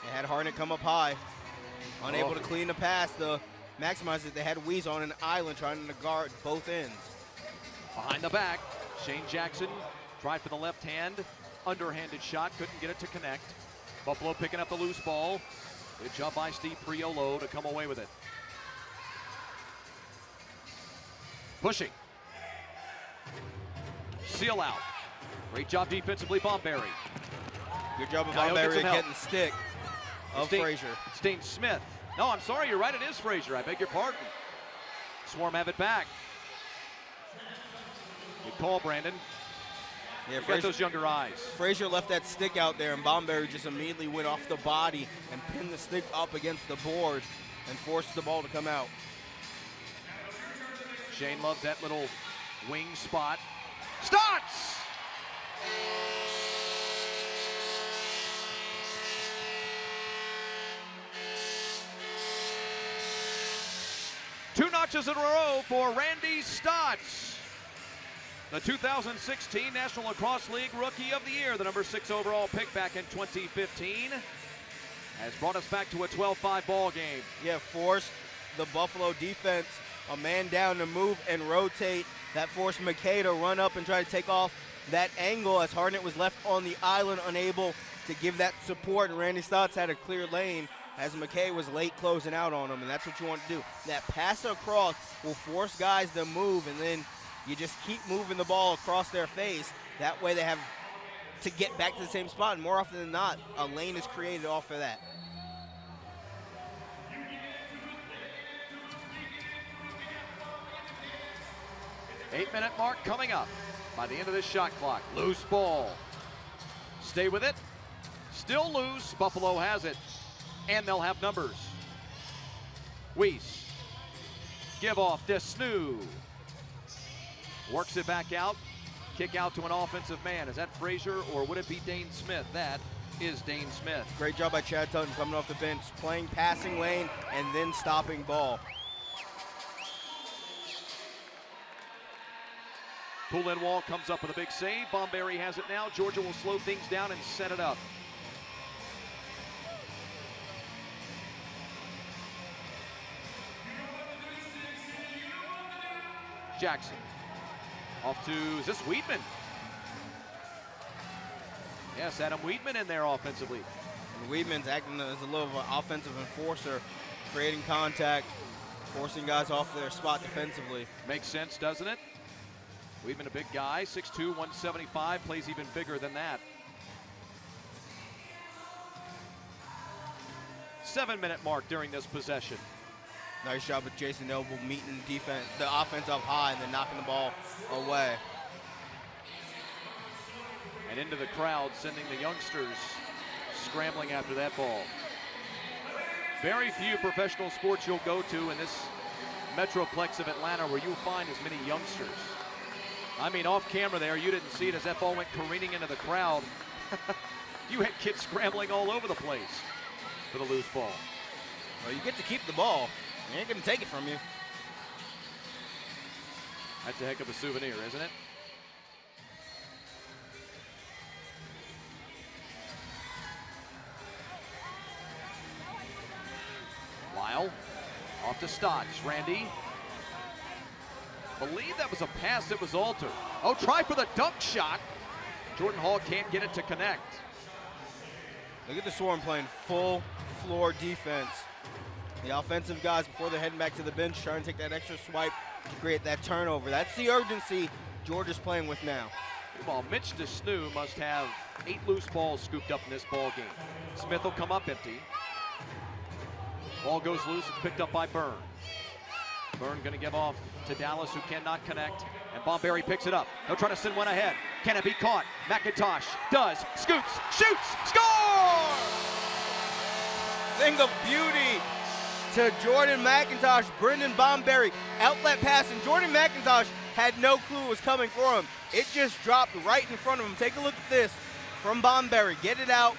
They had Harnett come up high, unable to clean the pass to maximize it. They had Weeze on an island trying to guard both ends. Behind the back, Shane Jackson tried for the left hand, underhanded shot, couldn't get it to connect. Buffalo picking up the loose ball. Good job by Steve Priolo to come away with it. Pushing. Seal out. Great job defensively, Bomberry. Good job of Bomberry getting the stick of Frazier. Stain Smith. No, I'm sorry, you're right, it is Frazier. I beg your pardon. Swarm have it back. Good call, Brandon. Yeah, got those younger eyes. Frazier left that stick out there, and Bomberry just immediately went off the body and pinned the stick up against the board and forced the ball to come out. Shane loves that little wing spot. Stotts! Two notches in a row for Randy Stotts. The 2016 National Lacrosse League Rookie of the Year, the number 6 overall pick back in 2015, has brought us back to a 12-5 ball game. Yeah, forced the Buffalo defense a man down to move and rotate. That forced McKay to run up and try to take off that angle as Harnett was left on the island, unable to give that support, and Randy Stotts had a clear lane as McKay was late closing out on him, and that's what you want to do. That pass across will force guys to move, and then you just keep moving the ball across their face. That way they have to get back to the same spot, and more often than not, a lane is created off of that. Eight-minute mark coming up by the end of this shot clock. Loose ball. Stay with it. Still loose. Buffalo has it. And they'll have numbers. Weiss. Give off Desnu. Works it back out. Kick out to an offensive man. Is that Frazier or would it be Dane Smith? That is Dane Smith. Great job by Chad Tutton coming off the bench, playing passing lane and then stopping ball. Pull-in wall comes up with a big save. Bomberry has it now. Georgia will slow things down and set it up. Jackson. Off to, is this Weedman? Yes, Adam Weedman in there offensively. And Weedman's acting as a little of an offensive enforcer, creating contact, forcing guys off their spot defensively. Makes sense, doesn't it? Weedman, a big guy, 6'2", 175, plays even bigger than that. 7-minute mark during this possession. Nice job with Jason Noble meeting the offense up high and then knocking the ball away. And into the crowd, sending the youngsters scrambling after that ball. Very few professional sports you'll go to in this metroplex of Atlanta where you'll find as many youngsters. I mean, off camera there, you didn't see it as that ball went careening into the crowd. You had kids scrambling all over the place for the loose ball. Well, you get to keep the ball. They ain't going to take it from you. That's a heck of a souvenir, isn't it? Lyle off to Stotts. Randy. Believe that was a pass that was altered. Oh, try for the dunk shot. Jordan Hall can't get it to connect. Look at the Swarm playing full floor defense. The offensive guys, before they're heading back to the bench, trying to take that extra swipe to create that turnover. That's the urgency Georgia's playing with now. Well, Mitch DeSnew must have 8 loose balls scooped up in this ball game. Smith will come up empty. Ball goes loose. It's picked up by Byrne. Byrne going to give off to Dallas, who cannot connect. And Bomberry picks it up. They'll try to send one ahead. Can it be caught? McIntosh does. Scoots. Shoots. Score! Thing of beauty to Jordan McIntosh. Brendan Bomberry. Outlet pass, and Jordan McIntosh had no clue it was coming for him. It just dropped right in front of him. Take a look at this from Bomberry. Get it out.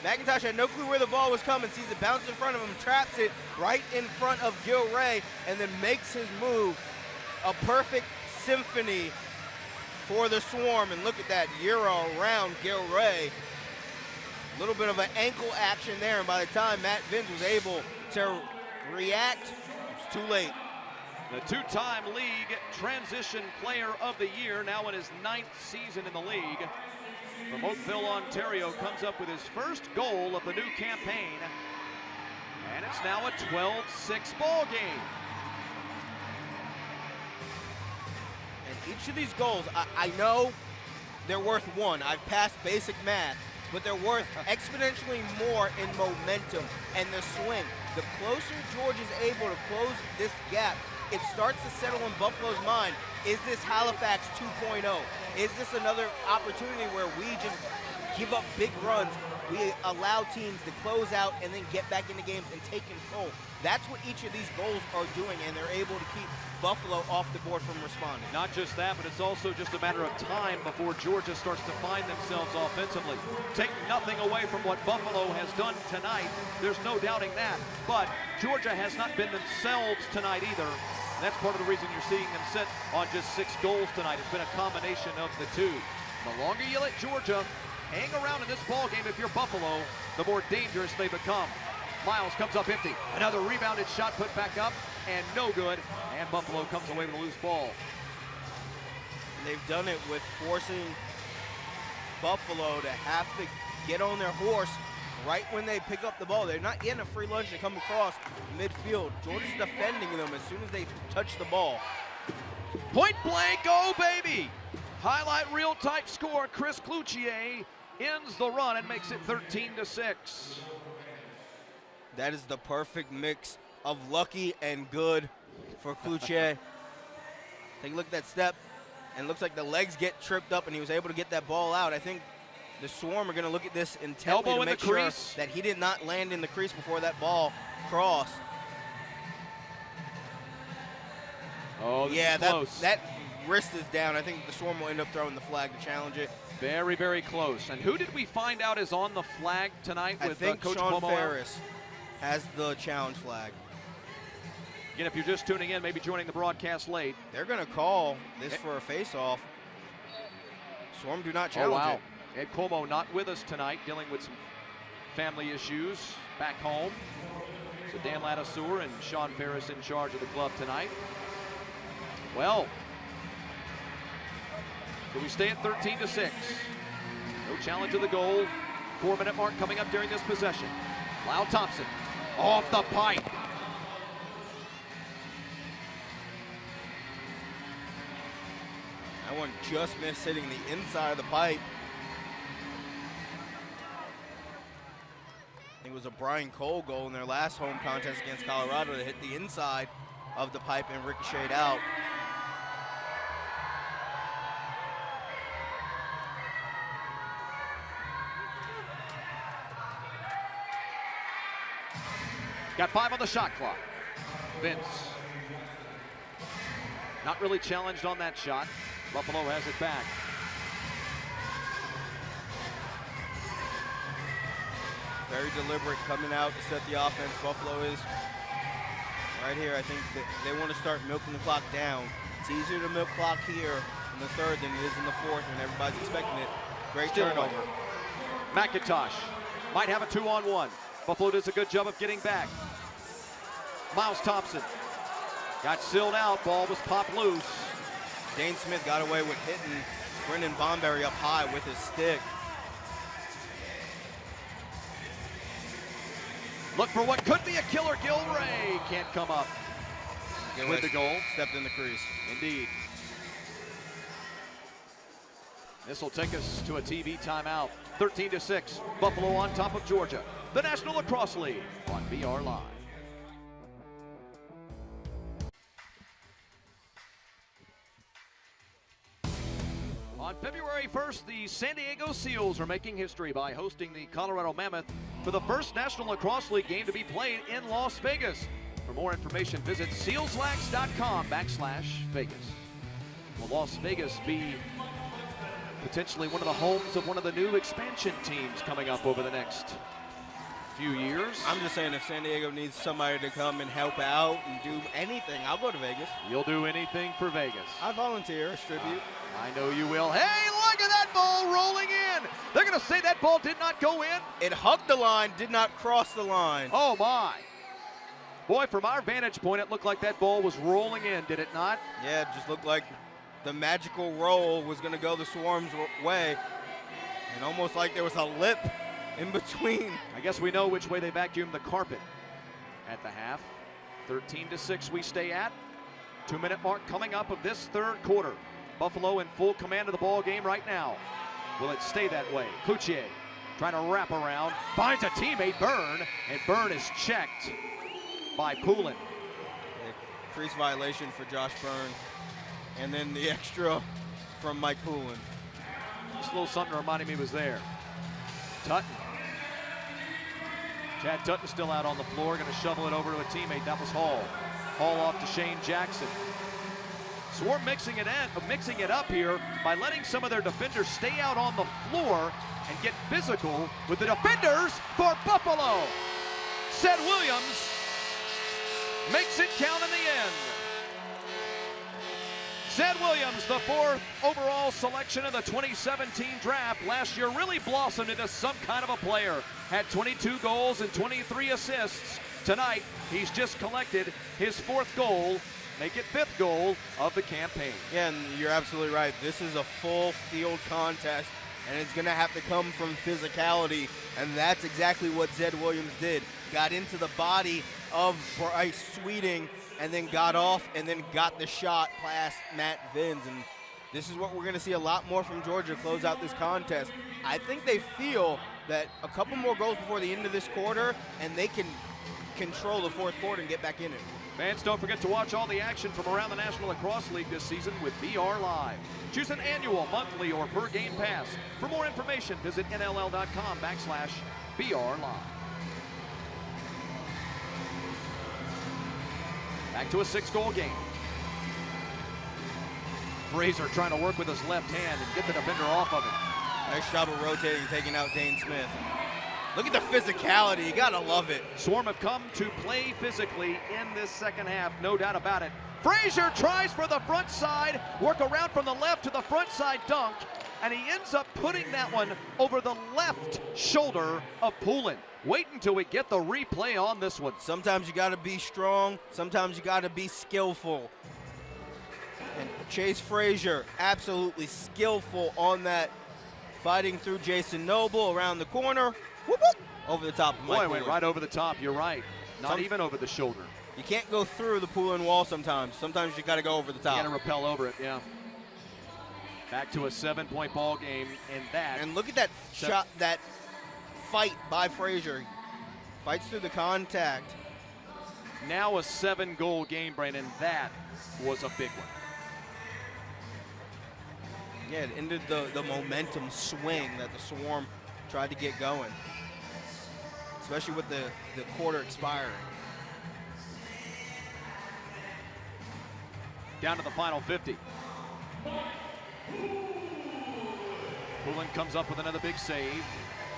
McIntosh had no clue where the ball was coming, sees it bounce in front of him, traps it right in front of Gilray, and then makes his move. A perfect symphony for the Swarm, and look at that Euro around Gilray. A little bit of an ankle action there, and by the time Matt Vince was able to react, it's too late. The two-time league transition player of the year, now in his 9th season in the league. From Oakville, Ontario, comes up with his first goal of the new campaign. And it's now a 12-6 ball game. And each of these goals, I know they're worth 1. I've passed basic math, but they're worth exponentially more in momentum and the swing. The closer George is able to close this gap, it starts to settle in Buffalo's mind. Is this Halifax 2.0? Is this another opportunity where we just give up big runs? We allow teams to close out and then get back into games and take control. That's what each of these goals are doing, and they're able to keep Buffalo off the board from responding. Not just that, but it's also just a matter of time before Georgia starts to find themselves offensively. Take nothing away from what Buffalo has done tonight. There's no doubting that. But Georgia has not been themselves tonight either. And that's part of the reason you're seeing them sit on just 6 goals tonight. It's been a combination of the two. The longer you let Georgia hang around in this ball game, if you're Buffalo, the more dangerous they become. Miles comes up empty. Another rebounded shot put back up, and no good. And Buffalo comes away with a loose ball. And they've done it with forcing Buffalo to have to get on their horse right when they pick up the ball. They're not getting a free lunch to come across midfield. Georgia's defending them as soon as they touch the ball. Point blank, oh baby! Highlight reel type score. Chris Cloutier ends the run and makes it 13-6. That is the perfect mix of lucky and good for Cloutier. Take a look at that step, and it looks like the legs get tripped up, and he was able to get that ball out. I think the Swarm are going to look at this intently to make sure that he did not land in the crease before that ball crossed. Oh, this yeah, is close. that wrist is down. I think the Swarm will end up throwing the flag to challenge it. Very, very close. And who did we find out is on the flag tonight with Coach Sean Cuomo? Ferris has the challenge flag. Again, if you're just tuning in, maybe joining the broadcast late. They're going to call this for a face-off. Swarm do not challenge it. Ed Cuomo not with us tonight, dealing with some family issues back home. So Dan Ladouceur and Sean Ferris in charge of the club tonight. Well, so we stay at 13-6. No challenge to the goal. 4-minute mark coming up during this possession. Lyle Thompson off the pipe. That one just missed hitting the inside of the pipe. I think was a Brian Cole goal in their last home contest against Colorado that hit the inside of the pipe and ricocheted out. Got 5 on the shot clock. Vince. Not really challenged on that shot. Buffalo has it back. Very deliberate coming out to set the offense. Buffalo is right here. I think that they want to start milking the clock down. It's easier to milk clock here in the third than it is in the fourth when everybody's expecting it. Great turnover. McIntosh might have a 2-on-1. Buffalo does a good job of getting back. Miles Thompson got sealed out. Ball was popped loose. Dane Smith got away with hitting Brendan Bomberry up high with his stick. Look for what could be a killer. Gilray can't come up with the goal. Stepped in the crease. Indeed. This will take us to a TV timeout. 13-6. Buffalo on top of Georgia. The National Lacrosse League on BR Live. On February 1st, the San Diego Seals are making history by hosting the Colorado Mammoth for the first National Lacrosse League game to be played in Las Vegas. For more information, visit sealslax.com/Vegas. Will Las Vegas be potentially one of the homes of one of the new expansion teams coming up over the next few years? I'm just saying, if San Diego needs somebody to come and help out and do anything, I'll go to Vegas. You'll do anything for Vegas. I volunteer as tribute. I know you will. Hey, look at that ball rolling in. They're going to say that ball did not go in. It hugged the line, did not cross the line. Oh, my. Boy, from our vantage point, it looked like that ball was rolling in, did it not? Yeah, it just looked like the magical roll was going to go the Swarm's way. And almost like there was a lip in between. I guess we know which way they vacuumed the carpet at the half. 13-6 we stay at. 2-minute mark coming up of this third quarter. Buffalo in full command of the ball game right now. Will it stay that way? Cloutier trying to wrap around, finds a teammate, Byrne, and Byrne is checked by Poulin. Crease violation for Josh Byrne. And then the extra from Mike Poulin. Just a little something reminding me was there. Tutton. Chad Tutton still out on the floor, going to shovel it over to a teammate. That was Hall. Hall off to Shane Jackson. Swarm mixing it up here by letting some of their defenders stay out on the floor and get physical with the defenders for Buffalo. Zed Williams makes it count in the end. Zed Williams, the 4th overall selection of the 2017 draft, last year really blossomed into some kind of a player. Had 22 goals and 23 assists. Tonight, he's just collected his 4th goal, make it 5th goal of the campaign. Yeah, and you're absolutely right. This is a full field contest, and it's going to have to come from physicality, and that's exactly what Zed Williams did. Got into the body of Bryce Sweeting, and then got off and then got the shot past Matt Vins. And this is what we're going to see a lot more from Georgia close out this contest. I think they feel that a couple more goals before the end of this quarter, and they can control the 4th quarter and get back in it. Fans, don't forget to watch all the action from around the National Lacrosse League this season with BR Live. Choose an annual, monthly, or per game pass. For more information, visit NLL.com/BR Live. Back to a 6-goal game. Fraser trying to work with his left hand and get the defender off of it. Nice job of rotating and taking out Dane Smith. Look at the physicality. You got to love it. Swarm have come to play physically in this second half, no doubt about it. Fraser tries for the front side, work around from the left to the front side dunk, and he ends up putting that one over the left shoulder of Poulin. Wait until we get the replay on this one. Sometimes you got to be strong. Sometimes you got to be skillful. And Chase Frazier, absolutely skillful on that. Fighting through Jason Noble around the corner. Whoop, whoop, over the top of Mike Poulin. Went right over the top. You're right. Not even over the shoulder. You can't go through the Poulin wall sometimes. Sometimes you got to go over the top. You got to rappel over it, yeah. Back to a 7-point ball game, and that. And look at that shot, that fight by Frazier. Fights through the contact. Now a 7-goal game, Brandon. That was a big one. Yeah, it ended the momentum swing that the Swarm tried to get going, especially with the quarter expiring. Down to the final 50. Poulin comes up with another big save.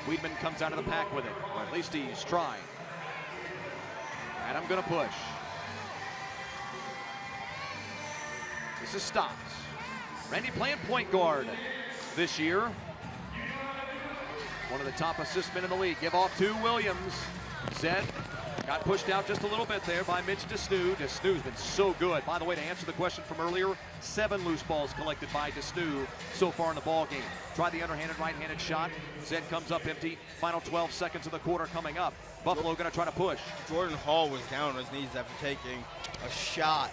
Wiedemann comes out of the pack with it, or at least he's trying. And I'm going to push. This is Stotts. Randy playing point guard this year. One of the top assist men in the league. Give off to Williams. Zed got pushed out just a little bit there by Mitch Desnew. Desnew's been so good. By the way, to answer the question from earlier, 7 loose balls collected by Desnew so far in the ball game. Try the underhanded right-handed shot. Zed comes up empty. Final 12 seconds of the quarter coming up. Buffalo going to try to push. Jordan Hall was down on his knees after taking a shot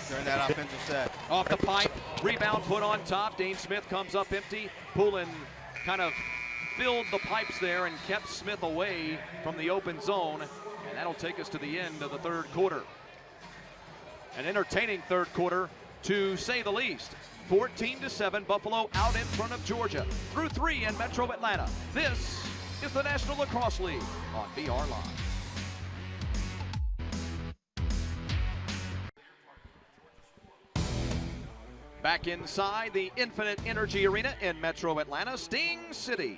during that offensive set. Off the pipe, rebound put on top. Dane Smith comes up empty. Poulin kind of filled the pipes there and kept Smith away from the open zone. And that'll take us to the end of the third quarter. An entertaining third quarter, to say the least. 14-7, Buffalo out in front of Georgia. Through 3 in Metro Atlanta. This is the National Lacrosse League on BR Live. Back inside the Infinite Energy Arena in Metro Atlanta, Sting City.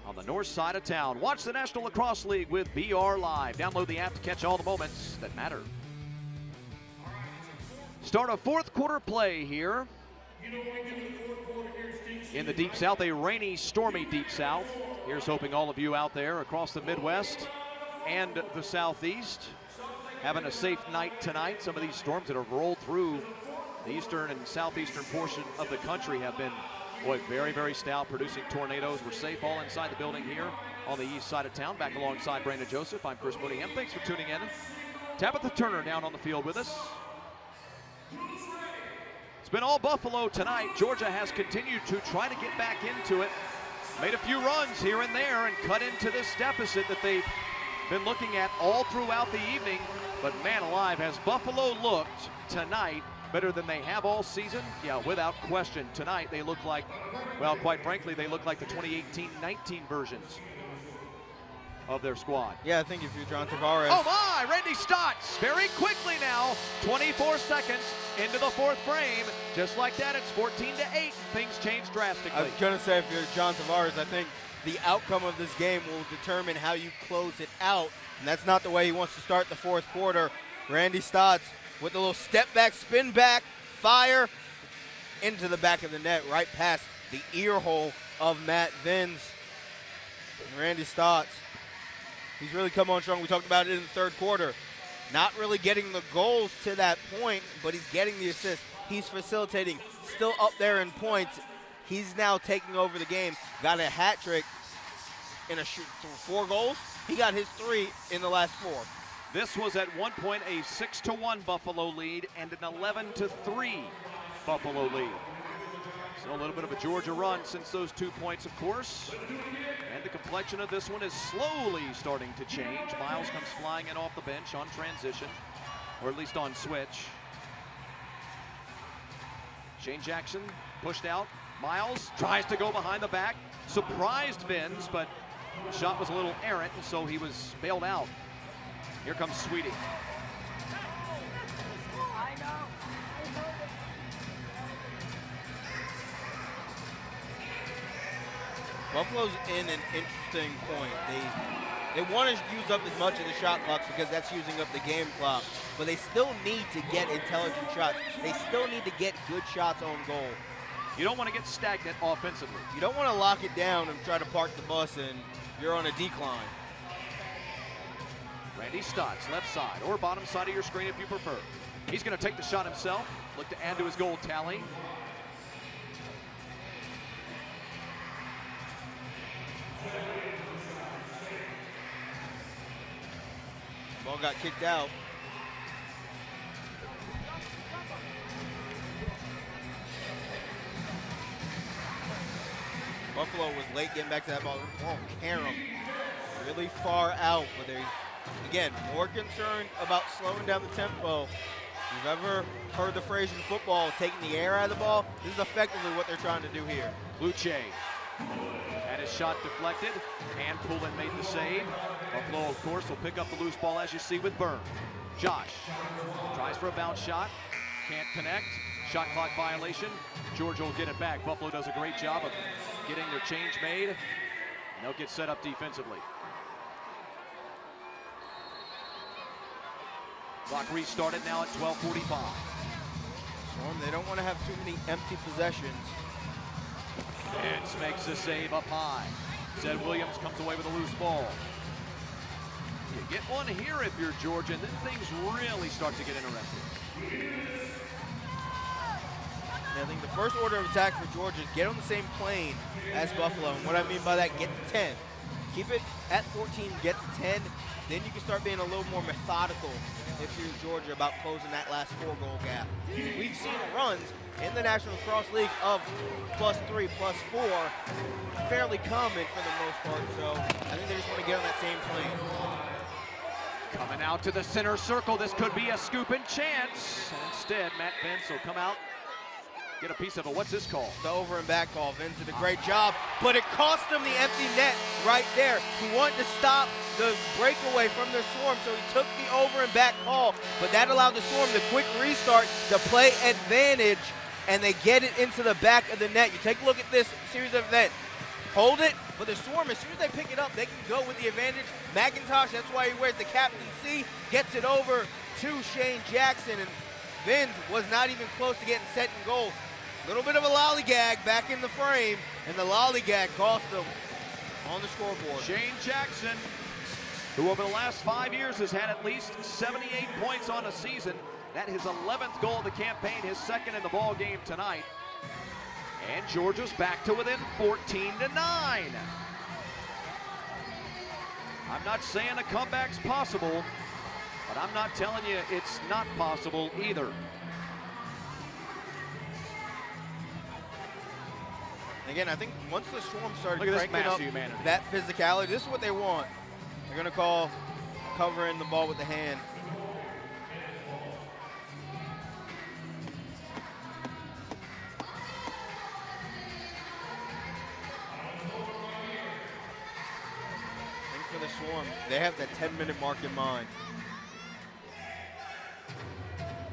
On the north side of town. Watch the National Lacrosse League with BR Live. Download the app to catch all the moments that matter. Start a fourth quarter play here in the Deep South, a rainy, stormy Deep South. Here's hoping all of you out there across the Midwest and the Southeast having a safe night tonight. Some of these storms that have rolled through the eastern and southeastern portion of the country have been, boy, very, very stout, producing tornadoes. We're safe all inside the building here on the east side of town. Back alongside Brandon Joseph, I'm Chris Mooneyham. Thanks for tuning in. Tabitha Turner down on the field with us. It's been all Buffalo tonight. Georgia has continued to try to get back into it. Made a few runs here and there and cut into this deficit that they've been looking at all throughout the evening. But man alive, has Buffalo looked tonight better than they have all season? Yeah, without question. Tonight they look like, well, quite frankly, they look like the 2018-19 versions of their squad. Yeah, I think if you're John Tavares. Oh my, Randy Stotts, very quickly now, 24 seconds into the fourth frame. Just like that, it's 14-8. Things change drastically. I was gonna say, if you're John Tavares, I think the outcome of this game will determine how you close it out, and that's not the way he wants to start the fourth quarter. Randy Stotts with a little step back, spin back, fire into the back of the net, right past the ear hole of Matt Vins. And Randy Stotts, he's really come on strong. We talked about it in the third quarter. Not really getting the goals to that point, but he's getting the assist. He's facilitating, still up there in points. He's now taking over the game. Got a hat trick in 4 goals. He got his 3 in the last 4. This was at one point a 6-1 Buffalo lead and an 11-3 Buffalo lead. So a little bit of a Georgia run since those 2 points, of course. And the complexion of this one is slowly starting to change. Miles comes flying in off the bench on transition, or at least on switch. Shane Jackson pushed out. Miles tries to go behind the back. Surprised Vins, but the shot was a little errant, and so he was bailed out. Here comes Sweeting. Buffalo's in an interesting point. They want to use up as much of the shot clock because that's using up the game clock, but they still need to get intelligent shots. They still need to get good shots on goal. You don't want to get stagnant offensively. You don't want to lock it down and try to park the bus and you're on a decline. Randy Stotts, left side or bottom side of your screen if you prefer. He's going to take the shot himself, look to add to his goal tally. Ball got kicked out. Buffalo was late getting back to that ball. Oh, Karam really far out, but they're, again, more concerned about slowing down the tempo. If you've ever heard the phrase in football, taking the air out of the ball, this is effectively what they're trying to do here. Luce had his shot deflected, and Poulin made the save. Buffalo, of course, will pick up the loose ball, as you see with Byrne. Josh tries for a bounce shot, can't connect. Shot clock violation. Georgia will get it back. Buffalo does a great job of getting their change made, and they'll get set up defensively. Clock restarted now at 12:45. Swarm, they don't want to have too many empty possessions. Vince makes the save up high. Zed Williams comes away with a loose ball. You get one here if you're Georgia, and then things really start to get interesting. I think the first order of attack for Georgia is get on the same plane as Buffalo. And what I mean by that, get to 10. Keep it at 14, get to 10. Then you can start being a little more methodical if you're Georgia about closing that last 4-goal gap. We've seen runs in the National Lacrosse League of +3, +4 fairly common for the most part. So I think they just want to get on that same plane. Coming out to the center circle, this could be a scooping chance. Instead, Matt Vince will come out, get a piece of it. What's this call? The over and back call. Vince did a great job, but it cost him the empty net right there. He wanted to stop the breakaway from the Swarm, so he took the over and back call, but that allowed the Swarm the quick restart, the play advantage, and they get it into the back of the net. You take a look at this series of events. Hold it, but the Swarm, as soon as they pick it up, they can go with the advantage. McIntosh, that's why he wears the Captain C, gets it over to Shane Jackson, and Vince was not even close to getting set in goal. Little bit of a lollygag back in the frame, and the lollygag cost them on the scoreboard. Shane Jackson, who over the last 5 years has had at least 78 points on a season. That his 11th goal of the campaign, his second in the ball game tonight. And Georgia's back to within 14-9. I'm not saying a comeback's possible, but I'm not telling you it's not possible either. Again, I think once the Swarm started Look at this cranking up humanity. that physicality, this is what they want. They're going to call covering the ball with the hand. I think for the Swarm, they have that 10-minute mark in mind.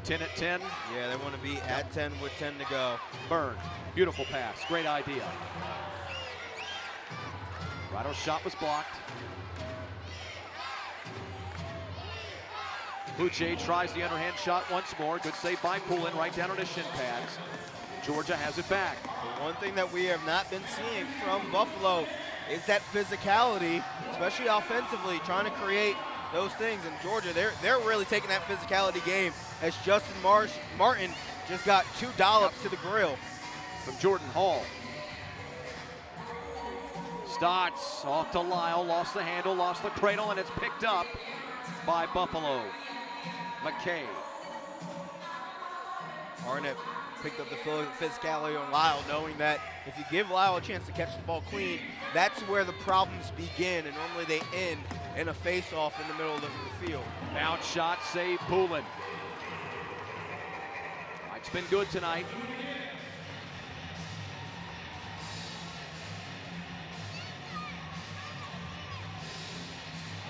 10 at 10. Yeah, they want to be at 10 with 10 to go. Byrne, beautiful pass, great idea. Rido's shot was blocked. Luce tries the underhand shot once more. Good save by Poulin, right down on his shin pads. Georgia has it back. The one thing that we have not been seeing from Buffalo is that physicality, especially offensively, trying to create those things. In Georgia, they're really taking that physicality game as Justin Martin just got 2 dollops to the grill. From Jordan Hall. Stotts off to Lyle, lost the handle, lost the cradle, and it's picked up by Buffalo. McKay. Arnett picked up the physicality on Lyle, knowing that if you give Lyle a chance to catch the ball clean, that's where the problems begin, and normally they end in a face-off in the middle of the field. Bounce shot, save Poulin. Mike's been good tonight.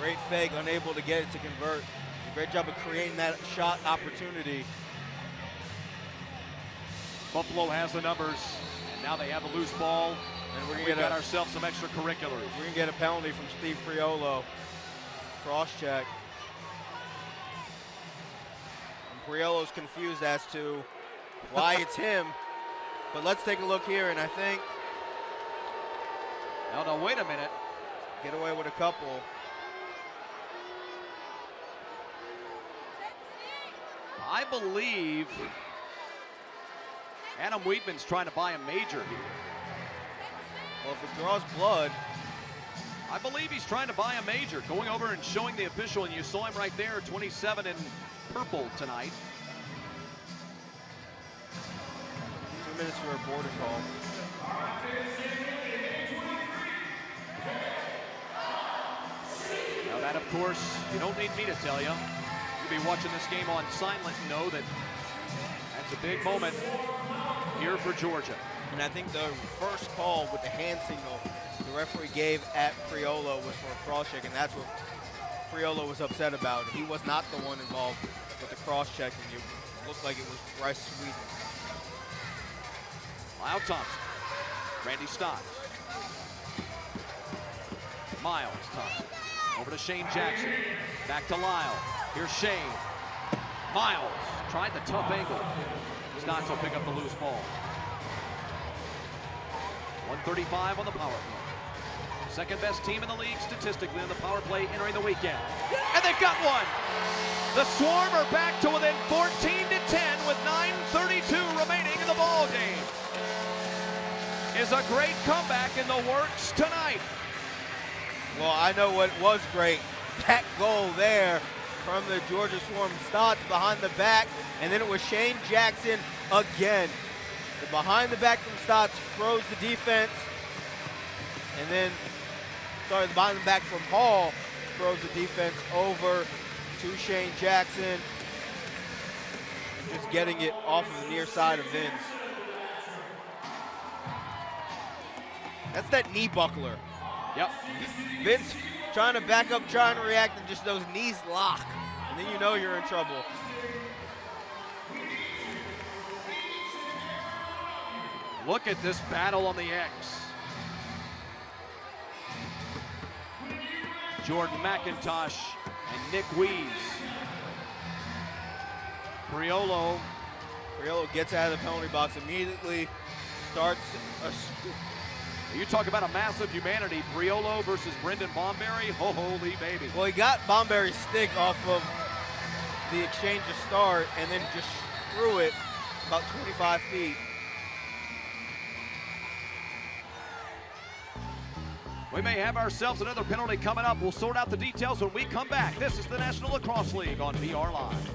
Great fake, unable to get it to convert. Great job of creating that shot opportunity. Buffalo has the numbers. Now they have a loose ball. And we've got ourselves some extracurriculars. We're gonna get a penalty from Steve Priolo. Cross check. And Priolo's confused as to why it's him. But let's take a look here, and I think. No, wait a minute. Get away with a couple. I believe Adam Wheatman's trying to buy a major here. Well, if it draws blood. I believe he's trying to buy a major. Going over and showing the official, and you saw him right there, 27 in purple tonight. 2 minutes for a border call. That, of course, you don't need me to tell you. You'll be watching this game on silent and know that that's a big moment here for Georgia. And I think the first call with the hand signal the referee gave at Priolo was for a cross check, and that's what Priolo was upset about. He was not the one involved with the cross checking. It looked like it was Bryce Sweet. Lyle Thompson, Randy Stotts, Miles Thompson, over to Shane Jackson, back to Lyle. Here's Shane. Miles tried the tough angle. Stotts will pick up the loose ball. 135 on the power play. Second best team in the league statistically on the power play entering the weekend. And they've got one. The Swarm are back to within 14-10 with 9:32 remaining in the ball game. Is a great comeback in the works tonight. Well, I know what was great. That goal there from the Georgia Swarm. Stotts behind the back, and then it was Shane Jackson again. The behind the back from Stotts froze the defense, and then, the behind the back from Hall throws the defense over to Shane Jackson, and just getting it off of the near side of Vince. That's that knee buckler. Yep. Vince trying to back up, trying to react, and just those knees lock. And then you know you're in trouble. Look at this battle on the X. Jordan McIntosh and Nick Wees. Priolo gets out of the penalty box immediately, starts a You talk about a massive humanity. Priolo versus Brendan Bomberry. Holy baby. Well, he got Bomberry's stick off of the exchange to start and then just threw it about 25 feet. We may have ourselves another penalty coming up. We'll sort out the details when we come back. This is the National Lacrosse League on BR Live.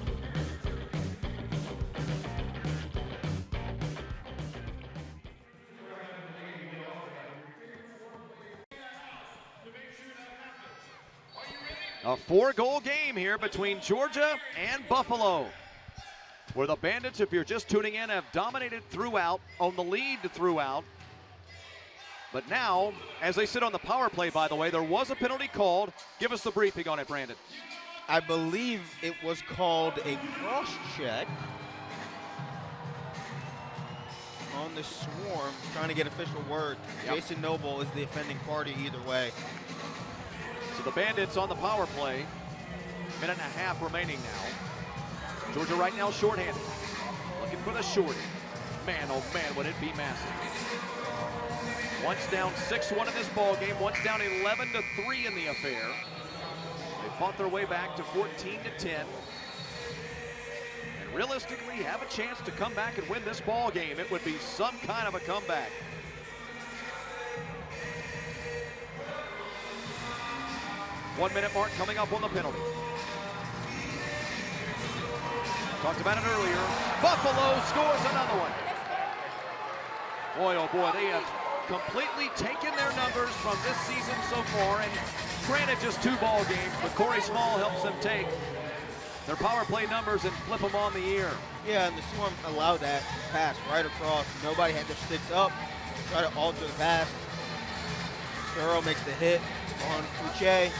A 4-goal game here between Georgia and Buffalo, where the Bandits, if you're just tuning in, have dominated throughout, on the lead throughout. But now, as they sit on the power play, by the way, there was a penalty called. Give us the briefing on it, Brandon. I believe it was called a cross check on the Swarm, trying to get official word. Yep. Jason Noble is the offending party either way. So the Bandits on the power play, minute and a half remaining now. Georgia right now shorthanded, looking for the shorty. Man, oh man, would it be massive. Once down 6-1 in this ball game, once down 11-3 in the affair. They fought their way back to 14-10. And realistically have a chance to come back and win this ball game. It would be some kind of a comeback. One-minute mark coming up on the penalty. Talked about it earlier. Buffalo scores another one. Boy, oh boy, they have completely taken their numbers from this season so far, and granted just 2 ball games, but Corey Small helps them take their power play numbers and flip them on the year. Yeah, and the Swarm allowed that pass right across. Nobody had their sticks up, try to alter the pass. Earl makes the hit on Uche,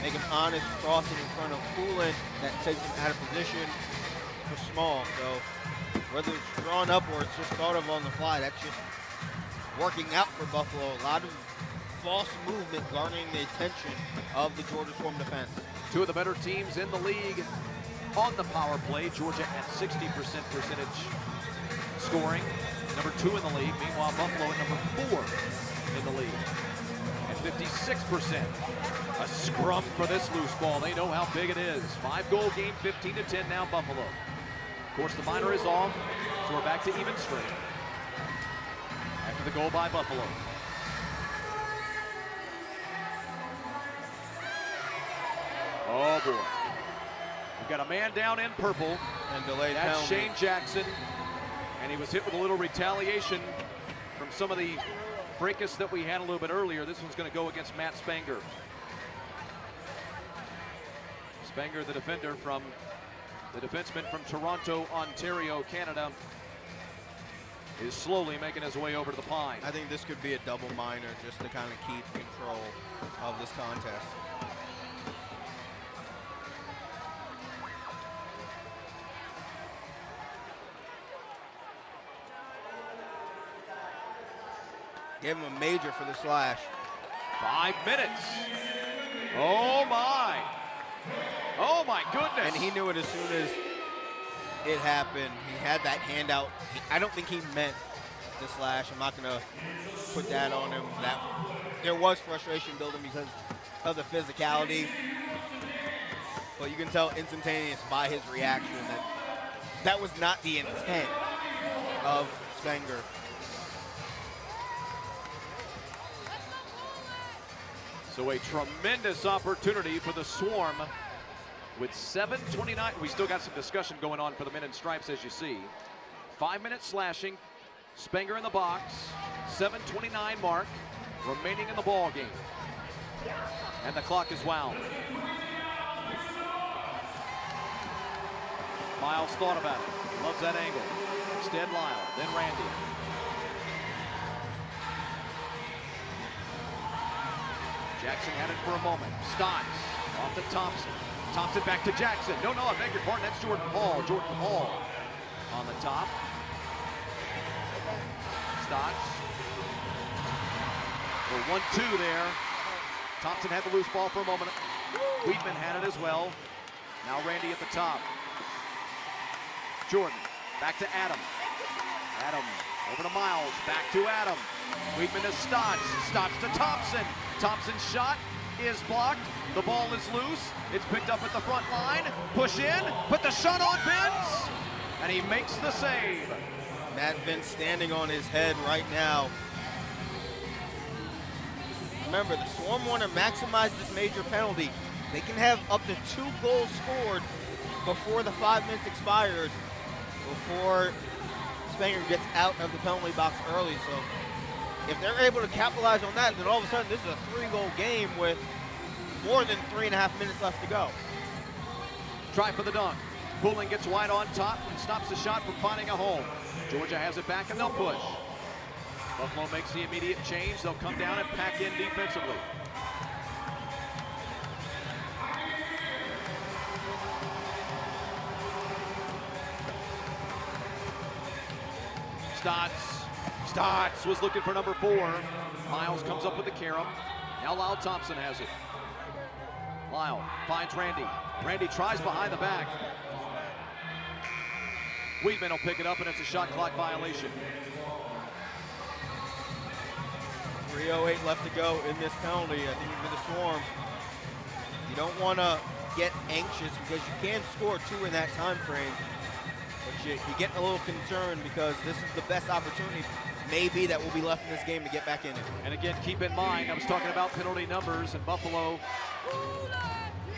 make him honest, crossing in front of Poulin. That takes him out of position for Small. So whether it's drawn up or it's just thought of on the fly, that's just working out for Buffalo. A lot of false movement garnering the attention of the Georgia Swarm defense. 2 of the better teams in the league on the power play. Georgia at 60% percentage scoring, number 2 in the league. Meanwhile, Buffalo at number 4 in the league at 56%. A scrum for this loose ball. They know how big it is. 5-goal game, 15-10 now Buffalo. Of course, the minor is off, so we're back to even strength. After the goal by Buffalo. Oh boy. We've got a man down in purple. And delayed That's penalty. Shane Jackson. And he was hit with a little retaliation from some of the fracas that we had a little bit earlier. This one's going to go against Matt Spanger. Spenger, the defenseman from Toronto, Ontario, Canada, is slowly making his way over to the Pine. I think this could be a double minor just to kind of keep control of this contest. Gave him a major for the slash. 5 minutes. Oh my. Oh my goodness. And he knew it as soon as it happened. He had that hand out. I don't think he meant the slash. I'm not going to put that on him. There was frustration building because of the physicality. But you can tell instantaneous by his reaction that that was not the intent of Spenger. So a tremendous opportunity for the Swarm with 7:29. We still got some discussion going on for the men in stripes, as you see. 5 minutes slashing. Spenger in the box. 7:29 mark remaining in the ball game. And the clock is wound. Miles thought about it. Loves that angle. Instead, Lyle. Then Randy. Jackson had it for a moment. Stotts off to Thompson. Thompson back to Jackson. No, I beg your pardon. That's Jordan Hall. Jordan Hall on the top. Stotts. For 1-2 there. Thompson had the loose ball for a moment. Weidman had it as well. Now Randy at the top. Jordan back to Adam. Adam over to Miles. Back to Adam. Weidman to Stotts. Stotts to Thompson. Thompson's shot is blocked. The ball is loose. It's picked up at the front line. Push in. Put the shot on Vince. And he makes the save. Matt Vince standing on his head right now. Remember, the Swarm want to maximize this major penalty. They can have up to 2 goals scored before the 5 minutes expired, before Spenger gets out of the penalty box early. So if they're able to capitalize on that, then all of a sudden this is a 3-goal game with more than 3.5 minutes left to go. Try for the dunk. Pulling gets wide on top and stops the shot from finding a home. Georgia has it back and they'll push. Buffalo makes the immediate change. They'll come down and pack in defensively. Stotts was looking for number 4. Miles comes up with the carom. Now Lyle Thompson has it. Lyle finds Randy. Randy tries behind the back. Weidman will pick it up, and it's a shot clock violation. 3:08 left to go in this penalty. I think for the Swarm, you don't want to get anxious because you can score 2 in that time frame. But you're getting a little concerned because this is the best opportunity maybe that will be left in this game to get back in it. And again, keep in mind, I was talking about penalty numbers, and Buffalo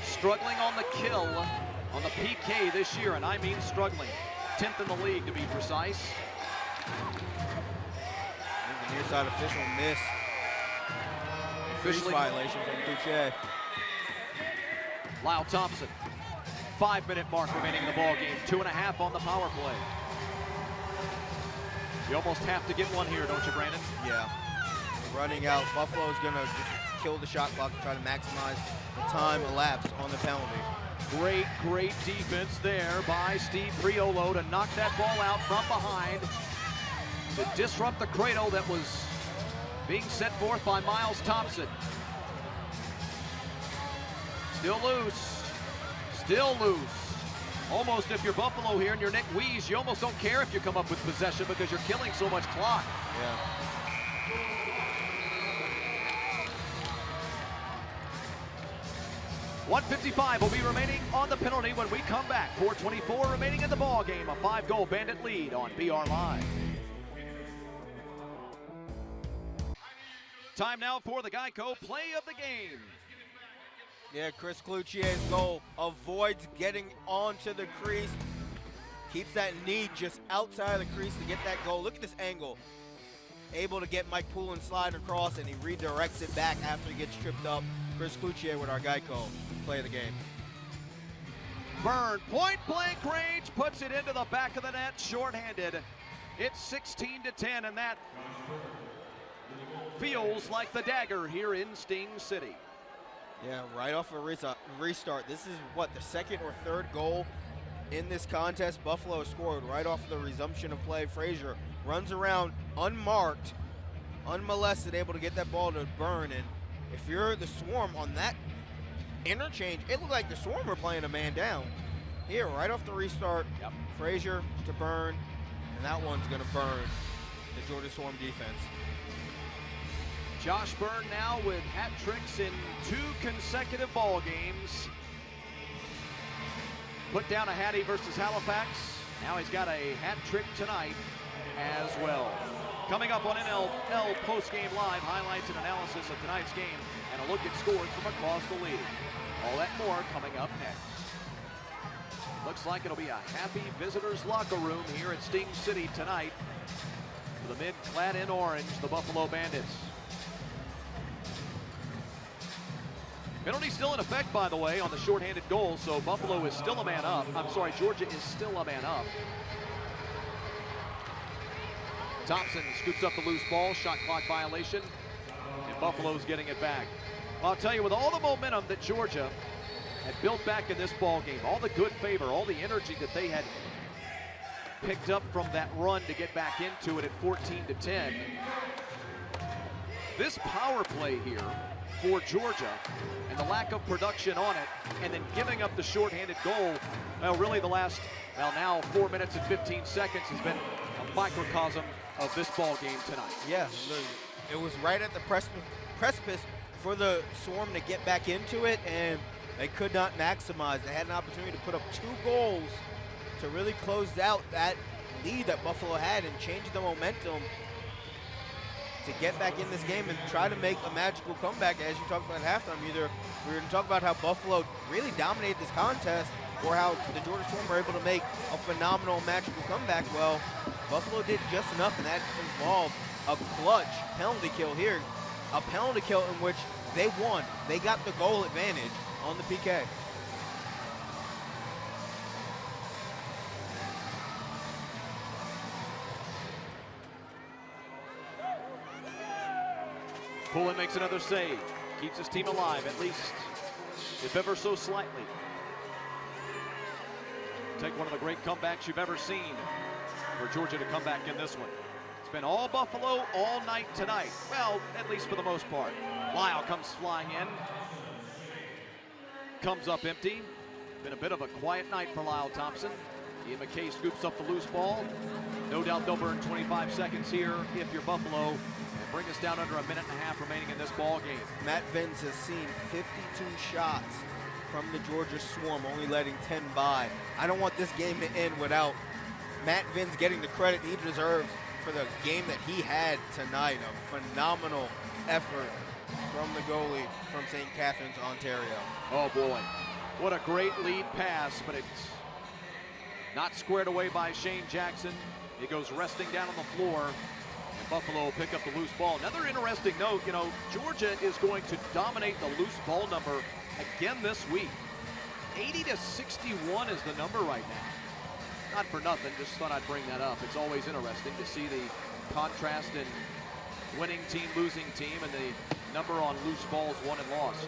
struggling on the kill on the PK this year, and I mean struggling. 10th in the league to be precise. And the near side official missed. Officially violation from Cloutier. Lyle Thompson. 5-minute mark remaining in the ball game. 2.5 on the power play. You almost have to get one here, don't you, Brandon? Yeah. Running out. Buffalo's going to just kill the shot clock and try to maximize the time elapsed on the penalty. Great defense there by Steve Priolo to knock that ball out from behind to disrupt the cradle that was being set forth by Miles Thompson. Still loose. Almost, if you're Buffalo here and you're Nick Weiss, you almost don't care if you come up with possession because you're killing so much clock. Yeah. .155 will be remaining on the penalty when we come back. 4:24 remaining in the ball game. A 5-goal Bandit lead on BR Live. Time now for the Geico play of the game. Yeah, Chris Cloutier's goal avoids getting onto the crease. Keeps that knee just outside of the crease to get that goal. Look at this angle. Able to get Mike Poulin slide across, and he redirects it back after he gets tripped up. Chris Cloutier with our Geico play of the game. Byrne, point blank range, puts it into the back of the net, shorthanded. It's 16-10, and that feels like the dagger here in Sting City. Yeah, right off a restart. This is what, the second or third goal in this contest Buffalo scored right off the resumption of play. Frazier runs around unmarked, unmolested, able to get that ball to Byrne. And if you're the Swarm on that interchange, it looked like the Swarm were playing a man down. Here, right off the restart, Frazier to Byrne, and that one's going to burn the Georgia Swarm defense. Josh Byrne now with hat tricks in 2 consecutive ball games. Put down a hattie versus Halifax. Now he's got a hat trick tonight as well. Coming up on NLL Postgame Live, highlights and analysis of tonight's game and a look at scores from across the league. All that more coming up next. Looks like it'll be a happy visitors locker room here at Sting City tonight for the mid-clad in orange, the Buffalo Bandits. Penalty still in effect, by the way, on the shorthanded goal, so Buffalo is still a man up. I'm sorry, Georgia is still a man up. Thompson scoops up the loose ball, shot clock violation, and Buffalo's getting it back. Well, I'll tell you, with all the momentum that Georgia had built back in this ball game, all the good favor, all the energy that they had picked up from that run to get back into it at 14-10, this power play here for Georgia and the lack of production on it, and then giving up the shorthanded goal, well, really the last, well, now 4 minutes and 15 seconds has been a microcosm of this ball game tonight. Yeah, it was right at the precipice for the Swarm to get back into it, and they could not maximize. They had an opportunity to put up 2 goals to really close out that lead that Buffalo had and change the momentum to get back in this game and try to make a magical comeback. As you talked about at halftime, either we were going to talk about how Buffalo really dominated this contest or how the Georgia Swarm were able to make a phenomenal magical comeback. Well, Buffalo did just enough, and that involved a clutch penalty kill here, a penalty kill in which they won. They got the goal advantage on the PK. Pullen makes another save, keeps his team alive, at least, if ever so slightly. Take one of the great comebacks you've ever seen for Georgia to come back in this one. It's been all Buffalo all night tonight. Well, at least for the most part. Lyle comes flying in. Comes up empty. Been a bit of a quiet night for Lyle Thompson. Ian McKay scoops up the loose ball. No doubt they'll burn 25 seconds here if you're Buffalo. Bring us down under a minute and a half remaining in this ball game. Matt Vins has seen 52 shots from the Georgia Swarm, only letting 10 by. I don't want this game to end without Matt Vins getting the credit he deserves for the game that he had tonight. A phenomenal effort from the goalie from St. Catharines, Ontario. Oh boy, what a great lead pass, but it's not squared away by Shane Jackson. It goes resting down on the floor. Buffalo will pick up the loose ball. Another interesting note, you know, Georgia is going to dominate the loose ball number again this week. 80-61 is the number right now. Not for nothing, just thought I'd bring that up. It's always interesting to see the contrast in winning team, losing team, and the number on loose balls won and lost.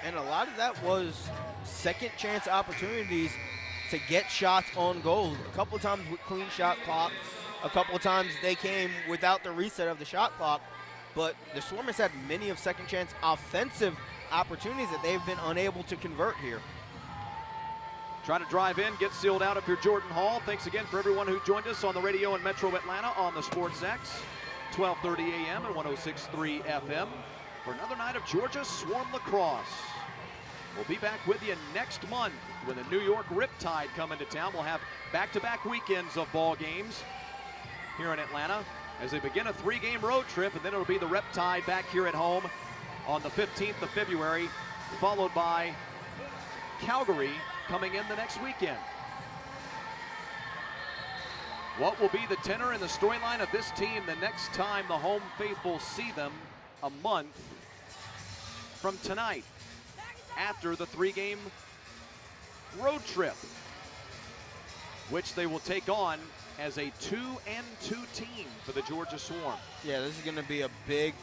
And a lot of that was second chance opportunities to get shots on goal. A couple of times with clean shot clocks. A couple of times they came without the reset of the shot clock, but the Swarm has had many of second chance offensive opportunities that they've been unable to convert here. Try to drive in, get sealed out if you're Jordan Hall. Thanks again for everyone who joined us on the radio in Metro Atlanta on the Sports X, 12:30 a.m. and 106.3 FM for another night of Georgia Swarm Lacrosse. We'll be back with you next month when the New York Riptide come into town. We'll have back-to-back weekends of ball games here in Atlanta as they begin a 3-game road trip, and then it'll be the Riptide back here at home on the 15th of February, followed by Calgary coming in the next weekend. What will be the tenor and the storyline of this team the next time the home faithful see them a month from tonight after the 3-game road trip, which they will take on as a 2-2 team for the Georgia Swarm. Yeah, this is going to be a big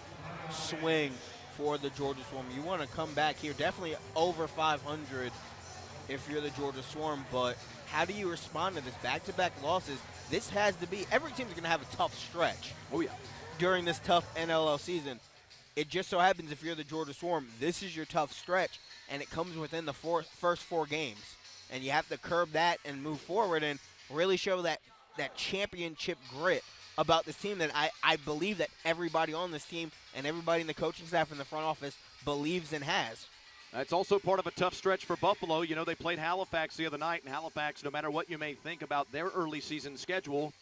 swing for the Georgia Swarm. You want to come back here, definitely over 500 if you're the Georgia Swarm, but how do you respond to this? Back-to-back losses, this has to be, every team's going to have a tough stretch. Oh, yeah. During this tough NLL season. It just so happens if you're the Georgia Swarm, this is your tough stretch, and it comes within the first 4 games. And you have to curb that and move forward and really show that championship grit about this team that I believe that everybody on this team and everybody in the coaching staff in the front office believes and has. That's also part of a tough stretch for Buffalo. You know, they played Halifax the other night, and Halifax, no matter what you may think about their early season schedule,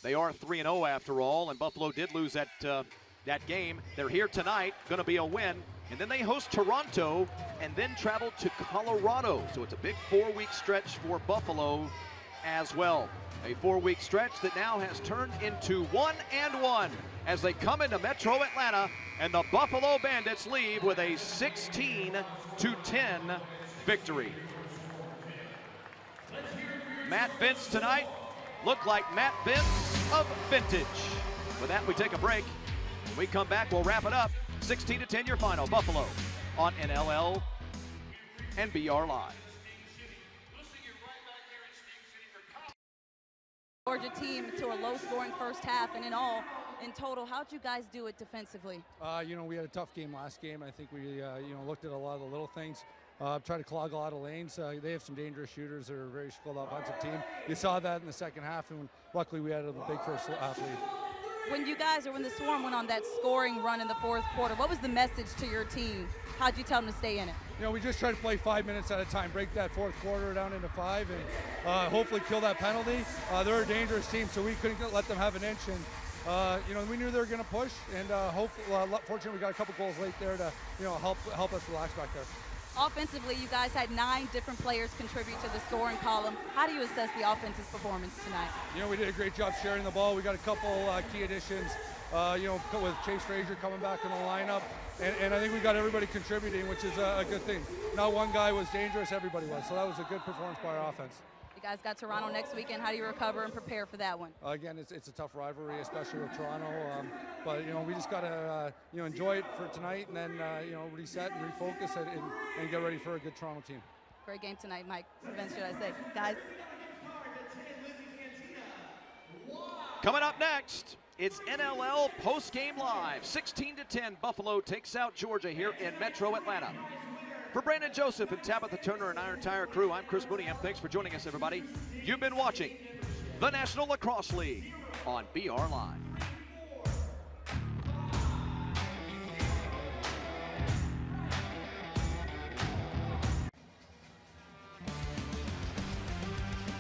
they are 3-0 after all, and Buffalo did lose that game. They're here tonight, going to be a win, and then they host Toronto and then travel to Colorado. So it's a big 4-week stretch for Buffalo as well. A 4-week stretch that now has turned into 1-1 as they come into Metro Atlanta, and the Buffalo Bandits leave with a 16-10 victory. Matt Vince tonight looked like Matt Vince of vintage. With that, we take a break. When we come back, we'll wrap it up. 16-10 your final. Buffalo on NLL and BR Live. Georgia team to a low-scoring first half, and in total, how'd you guys do it defensively? You know, we had a tough game last game. I think we, looked at a lot of the little things. Tried to clog a lot of lanes. They have some dangerous shooters. They're a very skilled offensive team. You saw that in the second half, and luckily we had a big first half lead. When the Swarm went on that scoring run in the fourth quarter, what was the message to your team? How'd you tell them to stay in it? You know, we just try to play 5 minutes at a time, break that fourth quarter down into 5, and hopefully kill that penalty. They're a dangerous team, so we couldn't let them have an inch. And we knew they were going to push, and fortunately we got a couple goals late there to help us relax back there. Offensively, you guys had 9 different players contribute to the scoring column. How do you assess the offense's performance tonight? You know, we did a great job sharing the ball. We got a couple key additions, with Chase Frazier coming back in the lineup. And I think we got everybody contributing, which is a good thing. Not one guy was dangerous, everybody was. So that was a good performance by our offense. You guys got Toronto next weekend. How do you recover and prepare for that one? Again, it's a tough rivalry, especially with Toronto. But we just got to enjoy it for tonight, and then reset and refocus and get ready for a good Toronto team. Great game tonight, Mike. Vince, should I say, guys? Coming up next, it's NLL Postgame Live. 16-10, Buffalo takes out Georgia here in Metro Atlanta. For Brandon Joseph and Tabitha Turner and our entire crew, I'm Chris Mooney. Thanks for joining us, everybody. You've been watching the National Lacrosse League on BR Live.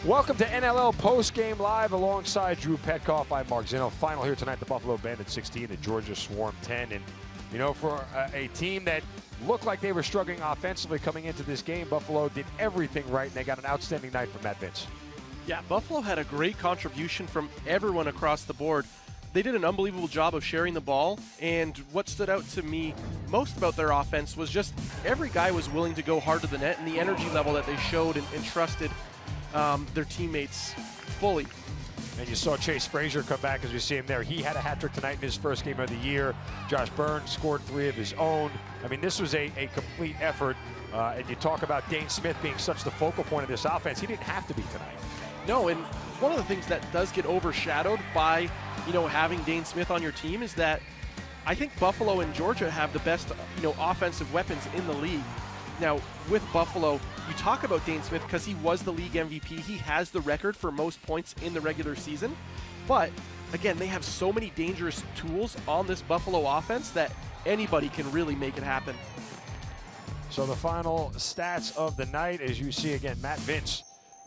Welcome to NLL Postgame Live alongside Drew Petkoff. I'm Mark Zinno. Final here tonight, the Buffalo Bandits 16, the Georgia Swarm 10. And, for a team that looked like they were struggling offensively coming into this game, Buffalo did everything right, and they got an outstanding night from Matt Vince. Yeah, Buffalo had a great contribution from everyone across the board. They did an unbelievable job of sharing the ball, and what stood out to me most about their offense was just every guy was willing to go hard to the net, and the energy level that they showed and trusted their teammates fully. And you saw Chase Frazier come back as we see him there. He had a hat trick tonight in his first game of the year. Josh Burns scored 3 of his own. I mean, this was a complete effort. And you talk about Dane Smith being such the focal point of this offense. He didn't have to be tonight. No, and one of the things that does get overshadowed by, having Dane Smith on your team is that I think Buffalo and Georgia have the best, offensive weapons in the league. Now, with Buffalo, you talk about Dane Smith because he was the league MVP. He has the record for most points in the regular season. But, again, they have so many dangerous tools on this Buffalo offense that anybody can really make it happen. So the final stats of the night, as you see again, Matt Vince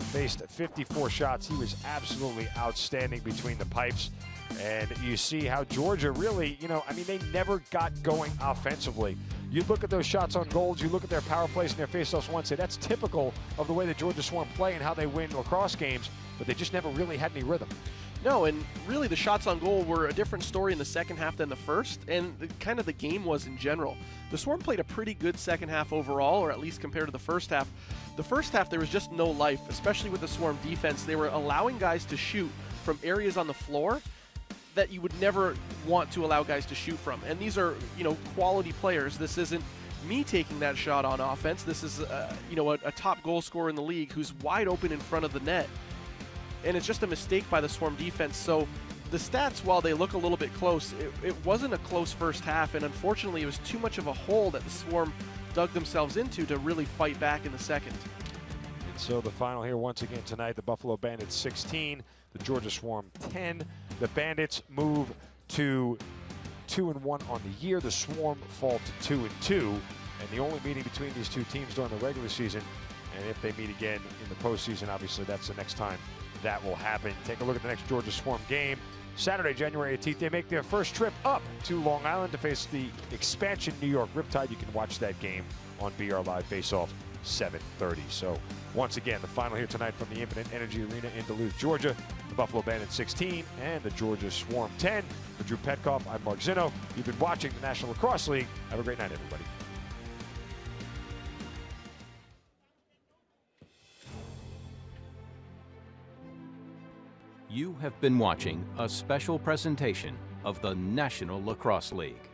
faced 54 shots. He was absolutely outstanding between the pipes. And you see how Georgia really, they never got going offensively. You look at those shots on goals, you look at their power plays and their faceoffs once, say that's typical of the way the Georgia Swarm play and how they win lacrosse games, but they just never really had any rhythm. No, and really the shots on goal were a different story in the second half than the first, and kind of the game was in general. The Swarm played a pretty good second half overall, or at least compared to the first half. The first half, there was just no life, especially with the Swarm defense. They were allowing guys to shoot from areas on the floor that you would never want to allow guys to shoot from. And these are, quality players. This isn't me taking that shot on offense. This is, a top goal scorer in the league who's wide open in front of the net. And it's just a mistake by the Swarm defense. So the stats, while they look a little bit close, it wasn't a close first half, and unfortunately it was too much of a hole that the Swarm dug themselves into to really fight back in the second. And so the final here once again tonight, the Buffalo Bandits 16, the Georgia Swarm 10. The Bandits move to 2-1 on the year. The Swarm fall to 2-2. And the only meeting between these two teams during the regular season, and if they meet again in the postseason, obviously that's the next time that will happen. Take a look at the next Georgia Swarm game. Saturday, January 18th, they make their first trip up to Long Island to face the expansion New York Riptide. You can watch that game on BR Live Faceoff 7:30. So once again, the final here tonight from the Infinite Energy Arena in Duluth, Georgia. The Buffalo Bandits 16 and the Georgia Swarm 10. For Drew Petkoff, I'm Mark Zinno. You've been watching the National Lacrosse League. Have a great night, everybody. You have been watching a special presentation of the National Lacrosse League.